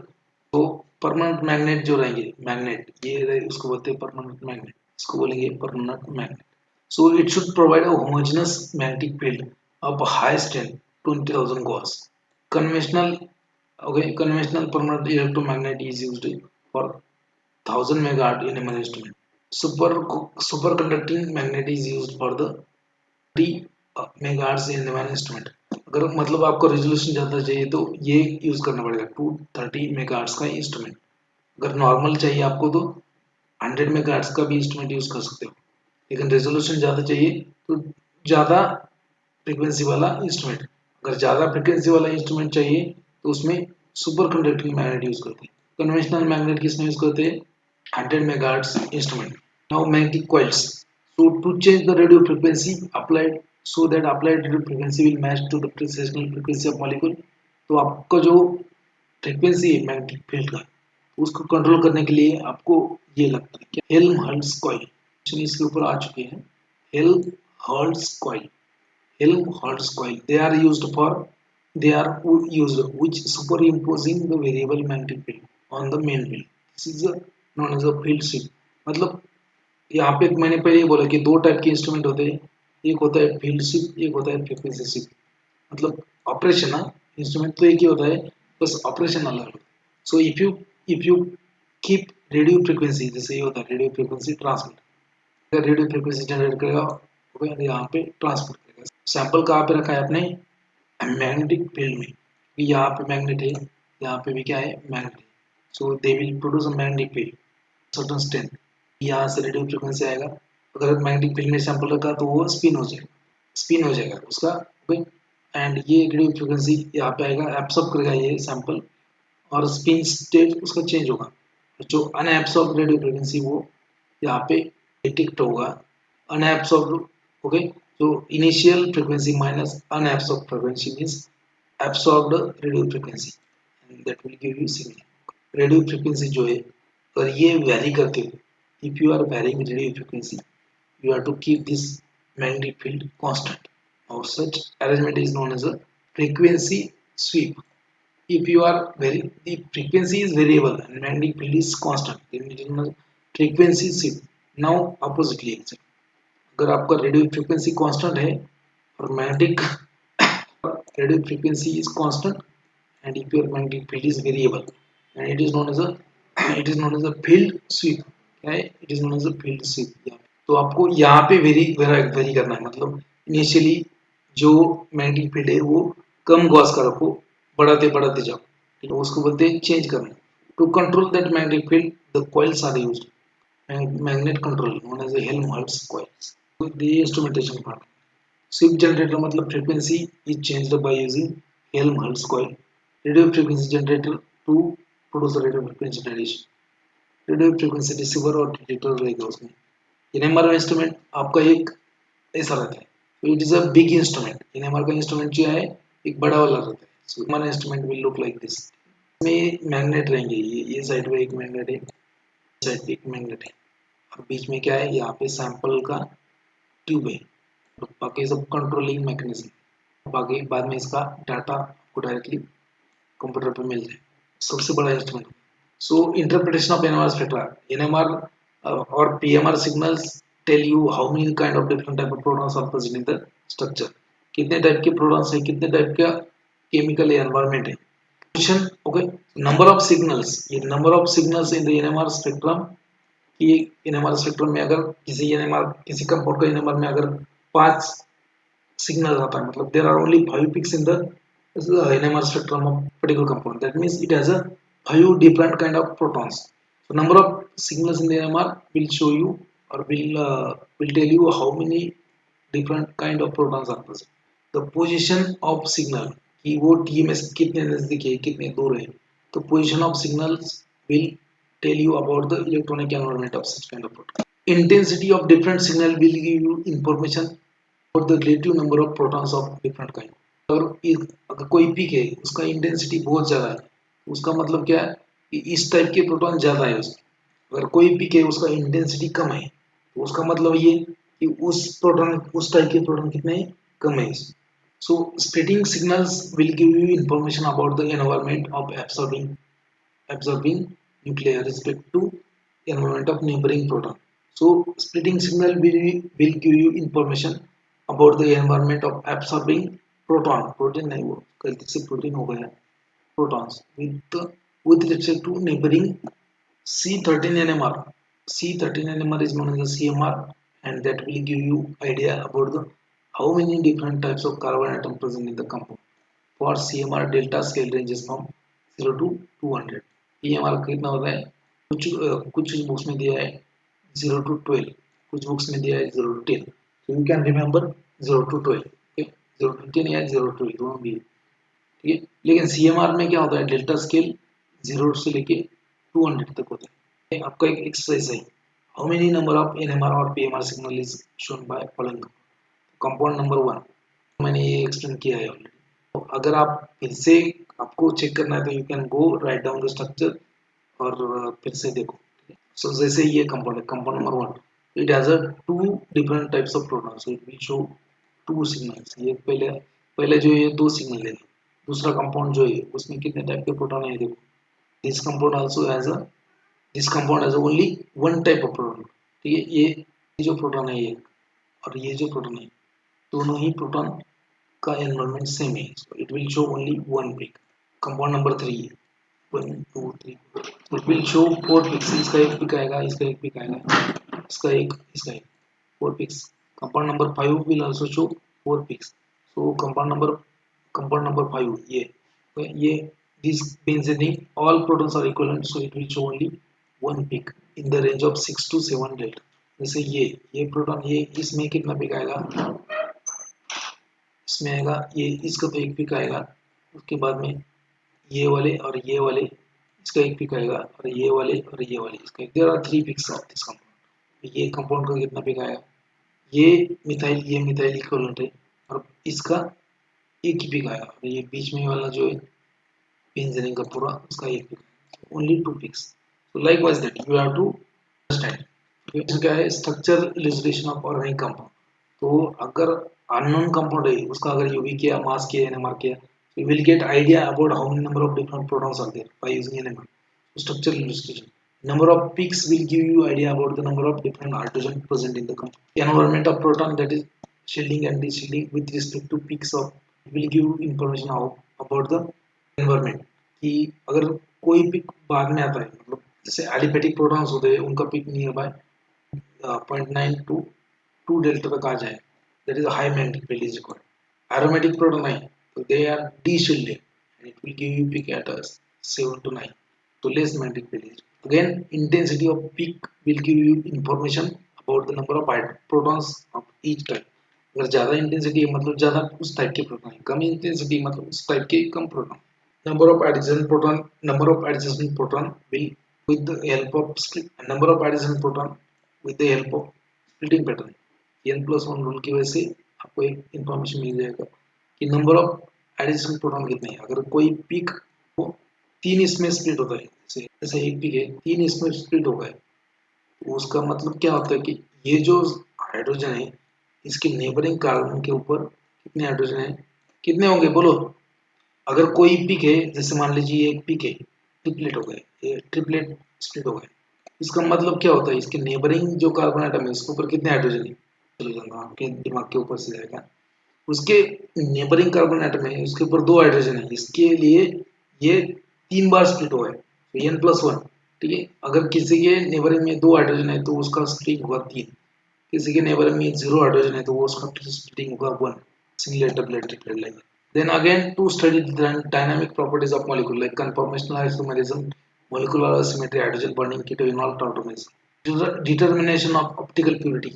तो परमानेंट मैग्नेट जो रहेंगे मैग्नेट उसको बोलते हैं परमानेंट मैग्नेट इसको बोलेंगे permanent magnet. So it should provide a homogeneous magnetic field of high strength 20,000 Gauss. conventional conventional permanent electromagnet is used for 1000 megahertz in NMR instrument. Super superconducting magnet is used for the 30 megahertz in NMR instrument. अगर मतलब आपको resolution ज़्यादा चाहिए तो ये use करना पड़ेगा 230 megahertz का इंस्ट्रूमेंट। अगर नॉर्मल चाहिए आपको तो 100 मेगाहर्ट्ज का भी इंस्ट्रूमेंट यूज़ कर सकते हो लेकिन रेजोल्यूशन ज़्यादा चाहिए तो ज़्यादा फ्रीक्वेंसी वाला इंस्ट्रूमेंट। अगर ज़्यादा फ्रीक्वेंसी वाला इंस्ट्रूमेंट चाहिए तो उसमें सुपर कंडक्टिंग मैग्नेट यूज़ करते हैं। कन्वेंशनल मैग्नेट किसमें यूज़ करते हैं 100 megahertz instrument. Now magnetic coils so to change the radio frequency applied so that applied radio frequency will match to the precessional frequency of molecule। तो आपका जो frequency है magnetic field का उसको control करने के लिए आपको ये लगता है कि हेल्महोल्ट्ज कॉइल इसके ऊपर आ चुके हैं। Helmholtz coil Helmholtz coil they are used which superimposing the variable magnetic field on the main field. This is known as a field shift। मतलब यहाँ पे मैंने पहले ही बोला कि दो टाइप के इंस्ट्रूमेंट होते हैं एक होता है फील्ड शिफ्ट एक होता है फ्रीक्वेंसी शिफ्ट। मतलब ऑपरेशन ना इंस्ट्रूमेंट तो एक ही होता है बस ऑपरेशन अलग। सो if you keep radio frequency जैसे ये होता है रेडियो फ्रीक्वेंसी ट्रांसमिट अगर रेडियो फ्रीक्वेंसी जनरेट करेगा यहाँ पे ट्रांसमिट करेगा। सैंपल कहाँ पे रखा है आपने मैग्नेटिक फील्ड में यहाँ पे मैग्नेट है यहाँ पे भी क्या है मैग्नेट है। So they will produce a magnetic field certain strength. यहाँ से रेडियो फ्रीक्वेंसी आएगा अगर मैग्नेटिक फील्ड में सैंपल रखा तो वो स्पिन हो जाएगा उसका एंड ये रेडियो फ्रीक्वेंसी यहाँ पे आएगा एब्सॉर्ब करेगा ये सैंपल और स्पिन स्टेट उसका चेंज होगा। जो अनएब्सॉर्ब रेडियो फ्रीक्वेंसी वो यहाँ पे डिटेक्ट होगा unabsorbed okay. so initial frequency minus unabsorbed frequency means absorbed radio frequency and that will give you signal। radio frequency जो है अगर ये vary करते हो if you are varying radio frequency you have to keep this magnetic field constant और such arrangement is known as a frequency sweep. If you are very the frequency is variable and magnetic field is constant, then it is known as frequency sweep. Now oppositely, अगर आपका radio frequency constant है और magnetic radio frequency is constant and if your magnetic field is variable and it is known as a field sweep. क्या है? It is known as a field sweep. तो आपको यहाँ पे वेरी करना है, मतलब इनिशियली जो मैग्नेटिक फील्ड है वो कम गॉस का रखो, बढ़ाते बढ़ाते जाओ, ठीक है, उसको बोलते हैं चेंज करना. To control that magnetic field the coils are used. Magnet control known as Helmholtz coils. The instrumentation part. Sweep generator मतलब frequency is changed by using Helmholtz coil. Radio frequency generator to produce radio frequency radiation. Radio frequency receiver और detector रहेगा उसमें. NMR instrument आपका एक ऐसा रहता है, तो it is a big instrument. NMR का इंस्ट्रूमेंट जो है एक बड़ा वाला रहता है. सो हमारा instrument will look like this. इसमें मैग्नेट रहेंगे, ये साइड पे एक मैग्नेट है, साइड पे एक मैग्नेट है, और बीच में क्या है, यहाँ पे सैंपल का ट्यूब है. बाकी सब कंट्रोलिंग मैकेनिज्म. बाकी बाद में इसका डाटा आपको डायरेक्टली कंप्यूटर पे मिल जाए. सबसे बड़ा instrument. So interpretation of NMR spectra. NMR और PMR signals tell you how many kind of different type of protons are present in the structure. कितने टाइप के प्रोटॉन्स है, कितने टाइप का केमिकल एनवायरनमेंट है. Position. Okay. Number of signals. ये number of signals in the NMR spectrum. कि NMR spectrum में अगर किसी कंपाउंड का एनएमआर में अगर 5 सिग्नल आता है, मतलब there are only 5 peaks in the NMR spectrum of particular compound. That means it has a 5 different kind of protons. So number of signals in the NMR will show you or will tell you how many different kind of protons are present. The position of signal कि वो TMS कितने नजदीक है, कितने दूर है. तो position of signals will tell you about the electronic environment of such kind of proton. Intensity of different signal will give you information about the relative number of protons of different kind. अगर कोई peak है उसका intensity बहुत ज़्यादा है, उसका मतलब क्या है कि इस टाइप के प्रोटॉन ज़्यादा है उसके. अगर कोई पीक है उसका इंटेंसिटी कम है, तो उसका मतलब ये कि उस टाइप के प्रोटॉन कितने कम है. So splitting signals will give you information about the environment of absorbing nuclei respect to environment of neighboring proton. So splitting signal will give you information about the environment of absorbing protein नहीं, वो गलती से protein हो गया, protons with respect to neighboring C13 NMR. C13 NMR is known as the CMR, and that will give you idea about the how many different types of carbon atom present in the compound. For CMR delta scale ranges from 0 to 200. PMR कितना होता है, कुछ books में दिया है 0 to 12, कुछ books में दिया है 0 to 10. So you can remember 0 to 12. Okay? 0 to 10 या 0 to 12 दोनों भी है, ठीक है. लेकिन CMR में क्या होता है, डेल्टा स्केल 0 से लेके 200 तक होता है. आपका एक एक्सरसाइज है, how many number of NMR और PMR signal is shown by following. Compound number 1 मैंने ये एक्सप्लेन किया है ऑलरेडी. तो अगर आप फिर से आपको चेक करना है तो you can go write down the structure और फिर से देखो. सो जैसे ये कंपाउंड है, compound number 1, it has a 2 different types of protons. So it will show 2 signals. ये पहले जो ये 2 सिग्नल है. दूसरा कंपाउंड जो है उसमें कितने टाइप के प्रोटॉन है देखो. This compound also has only 1 type of proton. ठीक है. ये जो प्रोटॉन है ये और ये जो प्रोटॉन है, दोनों ही प्रोटॉन का एनवायरनमेंट सेम है. It will show only 1 peak. Compound number 3 1 2 3 it will show 4 peaks. इसका एक पिक आएगा, इसका एक पिक आएगा, इसका एक 4 peaks. Compound number 5 will also show 4 peaks. So compound number 5 ये this benzene all protons are equivalent, so it will show only 1 peak in the range of 6 to 7 delta. जैसे ये प्रोटॉन ये इसमें कितना पिक आएगा, इसमें आएगा ये, इसका तो एक पिक आएगा. उसके बाद में ये वाले और ये वाले, इसका एक पिक आएगा, और ये वाले और ये वाले इसका एक. There are 3 peaks of this compound. ये कंपाउंड का कितना पिक आएगा, ये मिथाइल इक्विवेलेंट है और इसका एक ही पिक आएगा. और ये बीच में वाला जो है बेंजीन का पूरा, उसका एक peak, only 2 peaks. So likewise that you have to understand. क्या है structure illustration of organic compound. तो अगर अननोन कंपाउंड है उसका अगर यूवी किया, मास किया, एनएमआर किया, you will get idea about how many number of different protons are there by using NMR. Structural illustration. Number of peaks will give you idea about the number of different hydrogen present in the compound. Environment of proton, that is shielding and de-shielding with respect to peaks of, will give information about the environment. कि अगर कोई pick बाद में आता है, मतलब जैसे aliphatic protons होते हैं उनका peak nearby 0.9 to 2 delta तक आ जाए, that is a high magnetic field is required. Aromatic proton है, so they are de-shielded and it will give you peak at a 7 to 9, so less magnetic field is. Again, intensity of peak will give you information about the number of protons of each type. अगर ज़्यादा intensity है मतलब ज़्यादा उस type के proton है, कम intensity मतलब उस टाइप के कम proton. Number of adjacent proton will with the help of split number of adjacent proton with the help of splitting pattern. n+1 rule की वजह से आपको एक इंफॉर्मेशन मिल जाएगा कि नंबर ऑफ एडिशनल प्रोटॉन कितने हैं. अगर कोई पिक हो 3 इसमें स्प्लिट होता है, जैसे एक पिक है 3 इसमें स्प्लिट हो गए, तो उसका मतलब क्या होता है कि ये जो हाइड्रोजन है इसके नेबरिंग कार्बन के ऊपर कितने हाइड्रोजन है, कितने होंगे बोलो. अगर कोई पिक है, जैसे मान लीजिए एक पिक है, ट्रिपलेट हो गए, ये ट्रिपलेट स्प्लिट हो गए, इसका मतलब क्या होता है इसके नेबरिंग जो कार्बन आइटम है इसके ऊपर कितने हाइड्रोजन है, चलो जाना आपके दिमाग के ऊपर से जाएगा. उसके नेबरिंग कार्बन आइटम है उसके ऊपर 2 हाइड्रोजन है, इसके लिए ये 3 बार स्प्लिट हुआ है, तो n+1. ठीक है, अगर किसी के नेबरिंग में 2 हाइड्रोजन है तो उसका स्प्लिटिंग होगा 3, किसी के नेबरिंग में 0 हाइड्रोजन है तो वो उसका स्प्लिटिंग होगा 1, singlet doublet triplet like. Then again, to study the dynamic properties of molecule like conformational isomerism, molecular asymmetry, hydrogen bonding, keto-enol tautomerism. Determination of optical purity.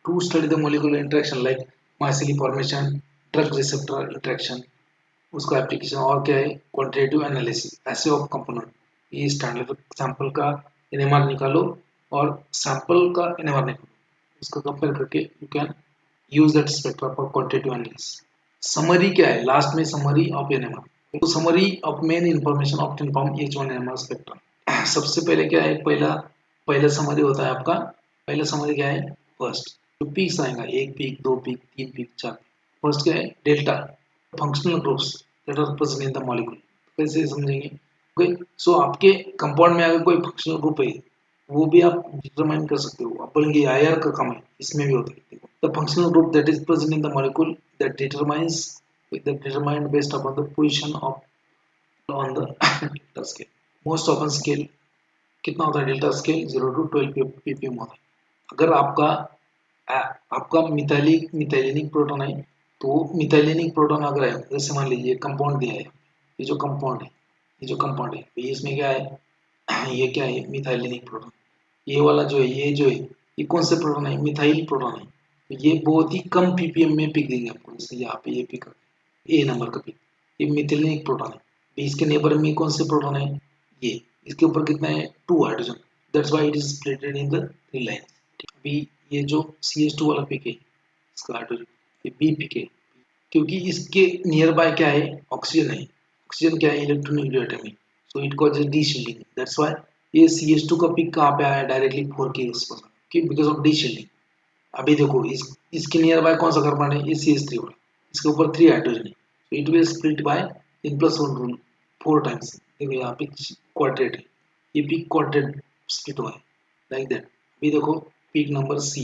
To study the molecular interaction like mycelium formation, drug receptor interaction, उसका application और क्या है, quantitative analysis ऐसे of component. ये standard sample का NMR निकालो और sample का एनएमआर निकालो, उसका कंपेयर करके you can use that spectra for quantitative analysis. Summary क्या है, लास्ट में समरी ऑफ एनएमआर, तो summary of main information obtain from H1 NMR spectrum. सबसे पहले क्या है, पहला समरी होता है आपका, पहला समरी क्या है, फर्स्ट जो पीक्स आएगा, एक पीक, दो पीक, तीन पीक, चार. फर्स्ट क्या है, delta functional groups that are present in the molecule. कैसे समझेंगे, ओके. सो आपके कंपाउंड में अगर कोई फंक्शनल ग्रुप है वो भी आप डिटरमाइन कर सकते हो, आप बोलेंगे आईआर का काम है, इसमें भी होता है. The functional group that is present in the molecule that determines determined based upon the position of on the delta scale. Most often scale कितना होता है, डेल्टा स्केल 0 to 12 ppm होता है. अगर आपका मिथाइलिनिक प्रोटॉन है तो मिथाइलिनिक प्रोटॉन अगर है, जैसे मान लीजिए कंपाउंड दिया है, ये जो कंपाउंड है, तो इसमें क्या है, ये क्या है, मिथाइलिनिक प्रोटॉन. ये वाला जो है, ये कौन से प्रोटॉन है, मिथाइल प्रोटॉन है. ये बहुत ही कम ppm में पिक देंगे आपको, जैसे यहाँ पे ये पिक ए नंबर का पिक, ये मिथिलिनिक प्रोटॉन है. इसके नेबर में कौन से प्रोटॉन है, ये इसके ऊपर कितना है, 2 hydrogen, that's why it is splitted in the 3 line. अभी ये जो CH2 वाला पिक है इसका हाइड्रोजन, ये बी पिक है, क्योंकि इसके नियर बाय क्या है, ऑक्सीजन है. ऑक्सीजन क्या है, इलेक्ट्रोन्यूक्लियर एटम है, so it causes deshielding. That's why ये CH2 का पिक कहाँ पे आया, डायरेक्टली 4 के उस पर, बिकॉज ऑफ डीशील्डिंग. अभी देखो इसके नियर बाय कौन सा कार्बन है, ये CH3 वाला, इसके ऊपर 3 हाइड्रोजन है, तो it will split by n+1 rule 4 times. देखो यहाँ पे क्वाड्रेट है, ये पिक क्वाड्रेट स्प्लिट हुआ है लाइक दैट. अभी देखो peak number C.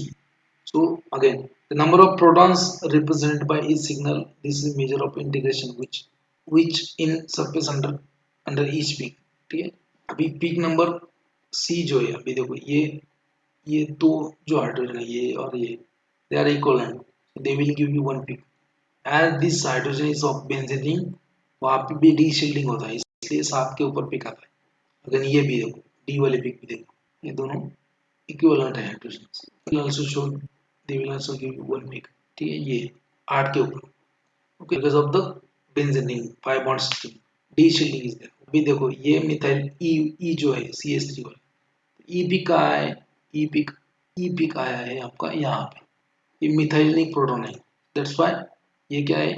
So again, the number of protons represented by each signal, this is measure of integration which in surface under each peak. ठीक है, अभी पीक नंबर C जो है, अभी देखो ये दो जो हाइड्रोजन है, ये और ये, they are equivalent, they will give you one peak. As this hydrogen is of benzene ring, वहाँ पे भी डीशील्डिंग होता है, इसलिए 7 के ऊपर पिक आता है. अगर ये भी देखो, D वाले पिक भी देखो, ये दोनों इक्विवेलेंट है hydrogen. will also show they will also give you one peak. ठीक है, ये 8 के ऊपर, okay, because of the benzene ring 5 bond system, deshielding is there. अभी देखो ये मिथाइल ई जो है CH3 वाला, ई पिक का है, ई पिक आया है आपका यहाँ पे, ये मिथाइलिक प्रोटॉन है. दैट्स व्हाई ये क्या है,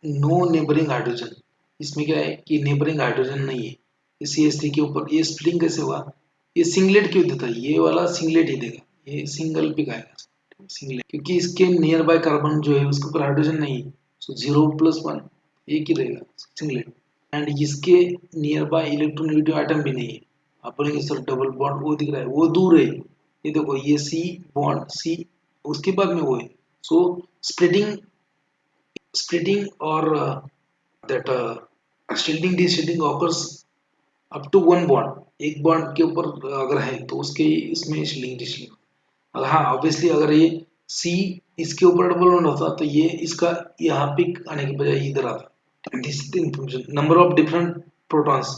नो नेबरिंग हाइड्रोजन. इसमें क्या है कि नेबरिंग हाइड्रोजन नहीं है, ये CH3 के ऊपर. ये स्प्लिटिंग कैसे हुआ, ये सिंगलेट क्यों देता है, ये वाला सिंगलेट ही देगा, ये सिंगल पिक आएगा. सिंगलेट, क्योंकि इसके नियर बाय कार्बन जो है उसके ऊपर हाइड्रोजन नहीं है, सो 0+1 एक ही रहेगा सिंगलेट। एंड इसके नियर बाय इलेक्ट्रोनेगेटिव आइटम भी नहीं है। आप बोलेंगे सर डबल बॉन्ड वो दिख रहा है, वो दूर है। ये देखो ये सी बॉन्ड सी, उसके बाद में वो है। So splitting splitting or that shielding deshielding occurs up to one bond। एक बॉन्ड के ऊपर अगर है तो उसके इसमें शील्डिंग डिशील्डिंग। अगर हाँ ऑब्वियसली अगर ये सी इसके ऊपर डबल बॉन्ड होता तो ये इसका यहाँ पिक आने के बजाय इधर आता। This is the information. Number of different protons,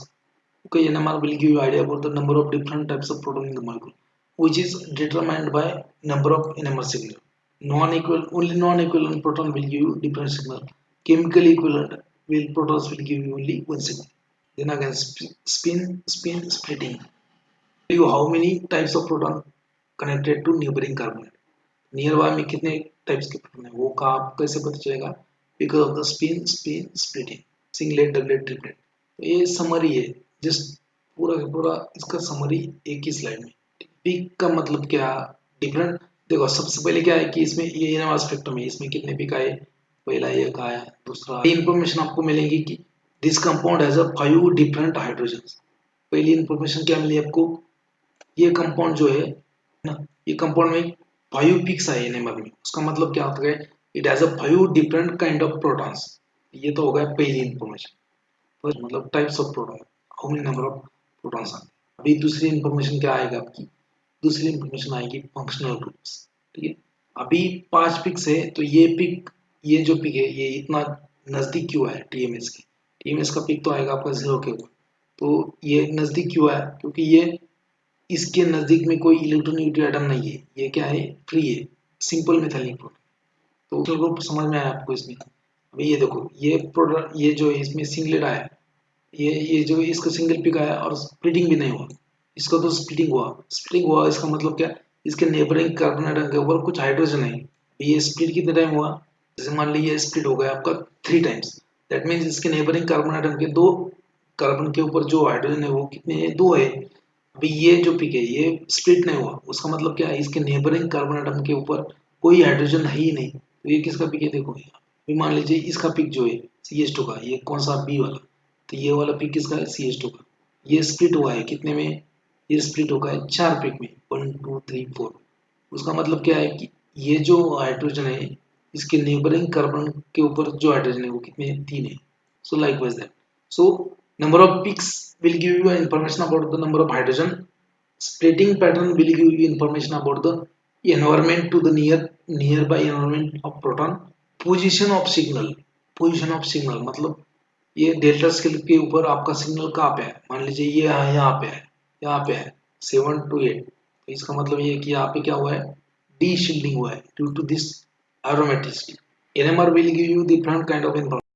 okay, NMR will give you idea about the number of different types of proton in the molecule, which is determined by number of NMR signal. Non-equal, only non-equivalent proton will give you different signal. Chemical equivalent will protons will give you only one signal. Then again, spin splitting. Tell you how many types of proton connected to neighboring carbon. Nearby में कितने types के proton है वो का आप कैसे पता चलेगा? Because of the spin splitting. Singlet, doublet, triplet. ये समरी है, जस्ट पूरा का पूरा इसका समरी एक ही स्लाइड में। पिक का मतलब क्या, डिफरेंट। देखो सबसे पहले क्या है कि इसमें ये एनएमआर स्पेक्ट्रम है, इसमें कितने पिक आए, पहला ये का आया, दूसरा इंफॉर्मेशन आपको मिलेगी कि this compound has a 5 different hydrogen. पहली इंफॉर्मेशन क्या मिली आपको, ये कंपाउंड जो है ना, ये कंपाउंड में 5 पिक्स आए एनएमआर में, उसका मतलब क्या होता है, it has a 5 different kind of protons. ये तो हो गया पहली इंफॉर्मेशन, फर्स्ट मतलब types of proton, how many number of protons आते हैं। अभी दूसरी इंफॉर्मेशन क्या आएगा आपकी, दूसरी इंफॉर्मेशन आएगी फंक्शनल ग्रुप्स। ठीक है, अभी 5 पिक्स है तो ये पिक, ये जो पिक है ये इतना नजदीक क्यों है टीएमएस के, टीएमएस का पिक तो आएगा आपका 0 के ऊपर। तो ये नजदीक क्यों है, क्योंकि ये इसके नजदीक में कोई इलेक्ट्रोनेगेटिव एटम नहीं है, ये क्या है, फ्री है, सिंपल मेथाइलिक प्रोटॉन। तो फंक्शनल ग्रुप समझ में आया आपको इसमें। अभी ये देखो ये प्रोडक्ट, ये जो है इसमें सिंगलेट आया, ये जो इसका सिंगल पिक आया और स्प्लिटिंग भी नहीं हुआ, इसका तो स्प्लिटिंग हुआ। स्प्लिटिंग हुआ इसका मतलब क्या, इसके नेबरिंग कार्बन आइटम के ऊपर कुछ हाइड्रोजन है। ये स्प्लिट कितने टाइम हुआ, जैसे मान लीजिए स्प्लिट हो गया आपका 3 टाइम्स, दैट मीन्स इसके नेबरिंग कार्बन आइटम के 2 कार्बन के ऊपर जो हाइड्रोजन है वो कितने है, 2 है। अभी ये जो पिक है ये स्प्लिट नहीं हुआ, उसका मतलब क्या है, इसके नेबरिंग कार्बन आइटम के ऊपर कोई हाइड्रोजन है ही नहीं। तो ये किसका पिक है, देखो अभी मान लीजिए इसका पिक जो है CH2 का, ये कौन सा, बी वाला, तो ये वाला पिक किसका है, CH2 का। ये स्प्लिट हुआ है कितने में, ये स्प्लिट होगा है 4 पिक में, 1 2 3 4। उसका मतलब क्या है कि ये जो हाइड्रोजन है इसके नेबरिंग कार्बन के ऊपर जो हाइड्रोजन है वो कितने, 3 है। सो likewise that, so number of peaks will give you information about the number of hydrogen. Splitting pattern will give you information about the environment to the nearby environment of proton. Position of signal, position of signal मतलब ये delta scale के ऊपर आपका signal कहाँ पे है, मान लीजिए ये यहाँ पे है, यहाँ पे है 7 to 8, तो इसका मतलब ये है कि यहाँ पे क्या हुआ है, डी शील्डिंग हुआ है due to this aromaticity. NMR will give you different kind of information.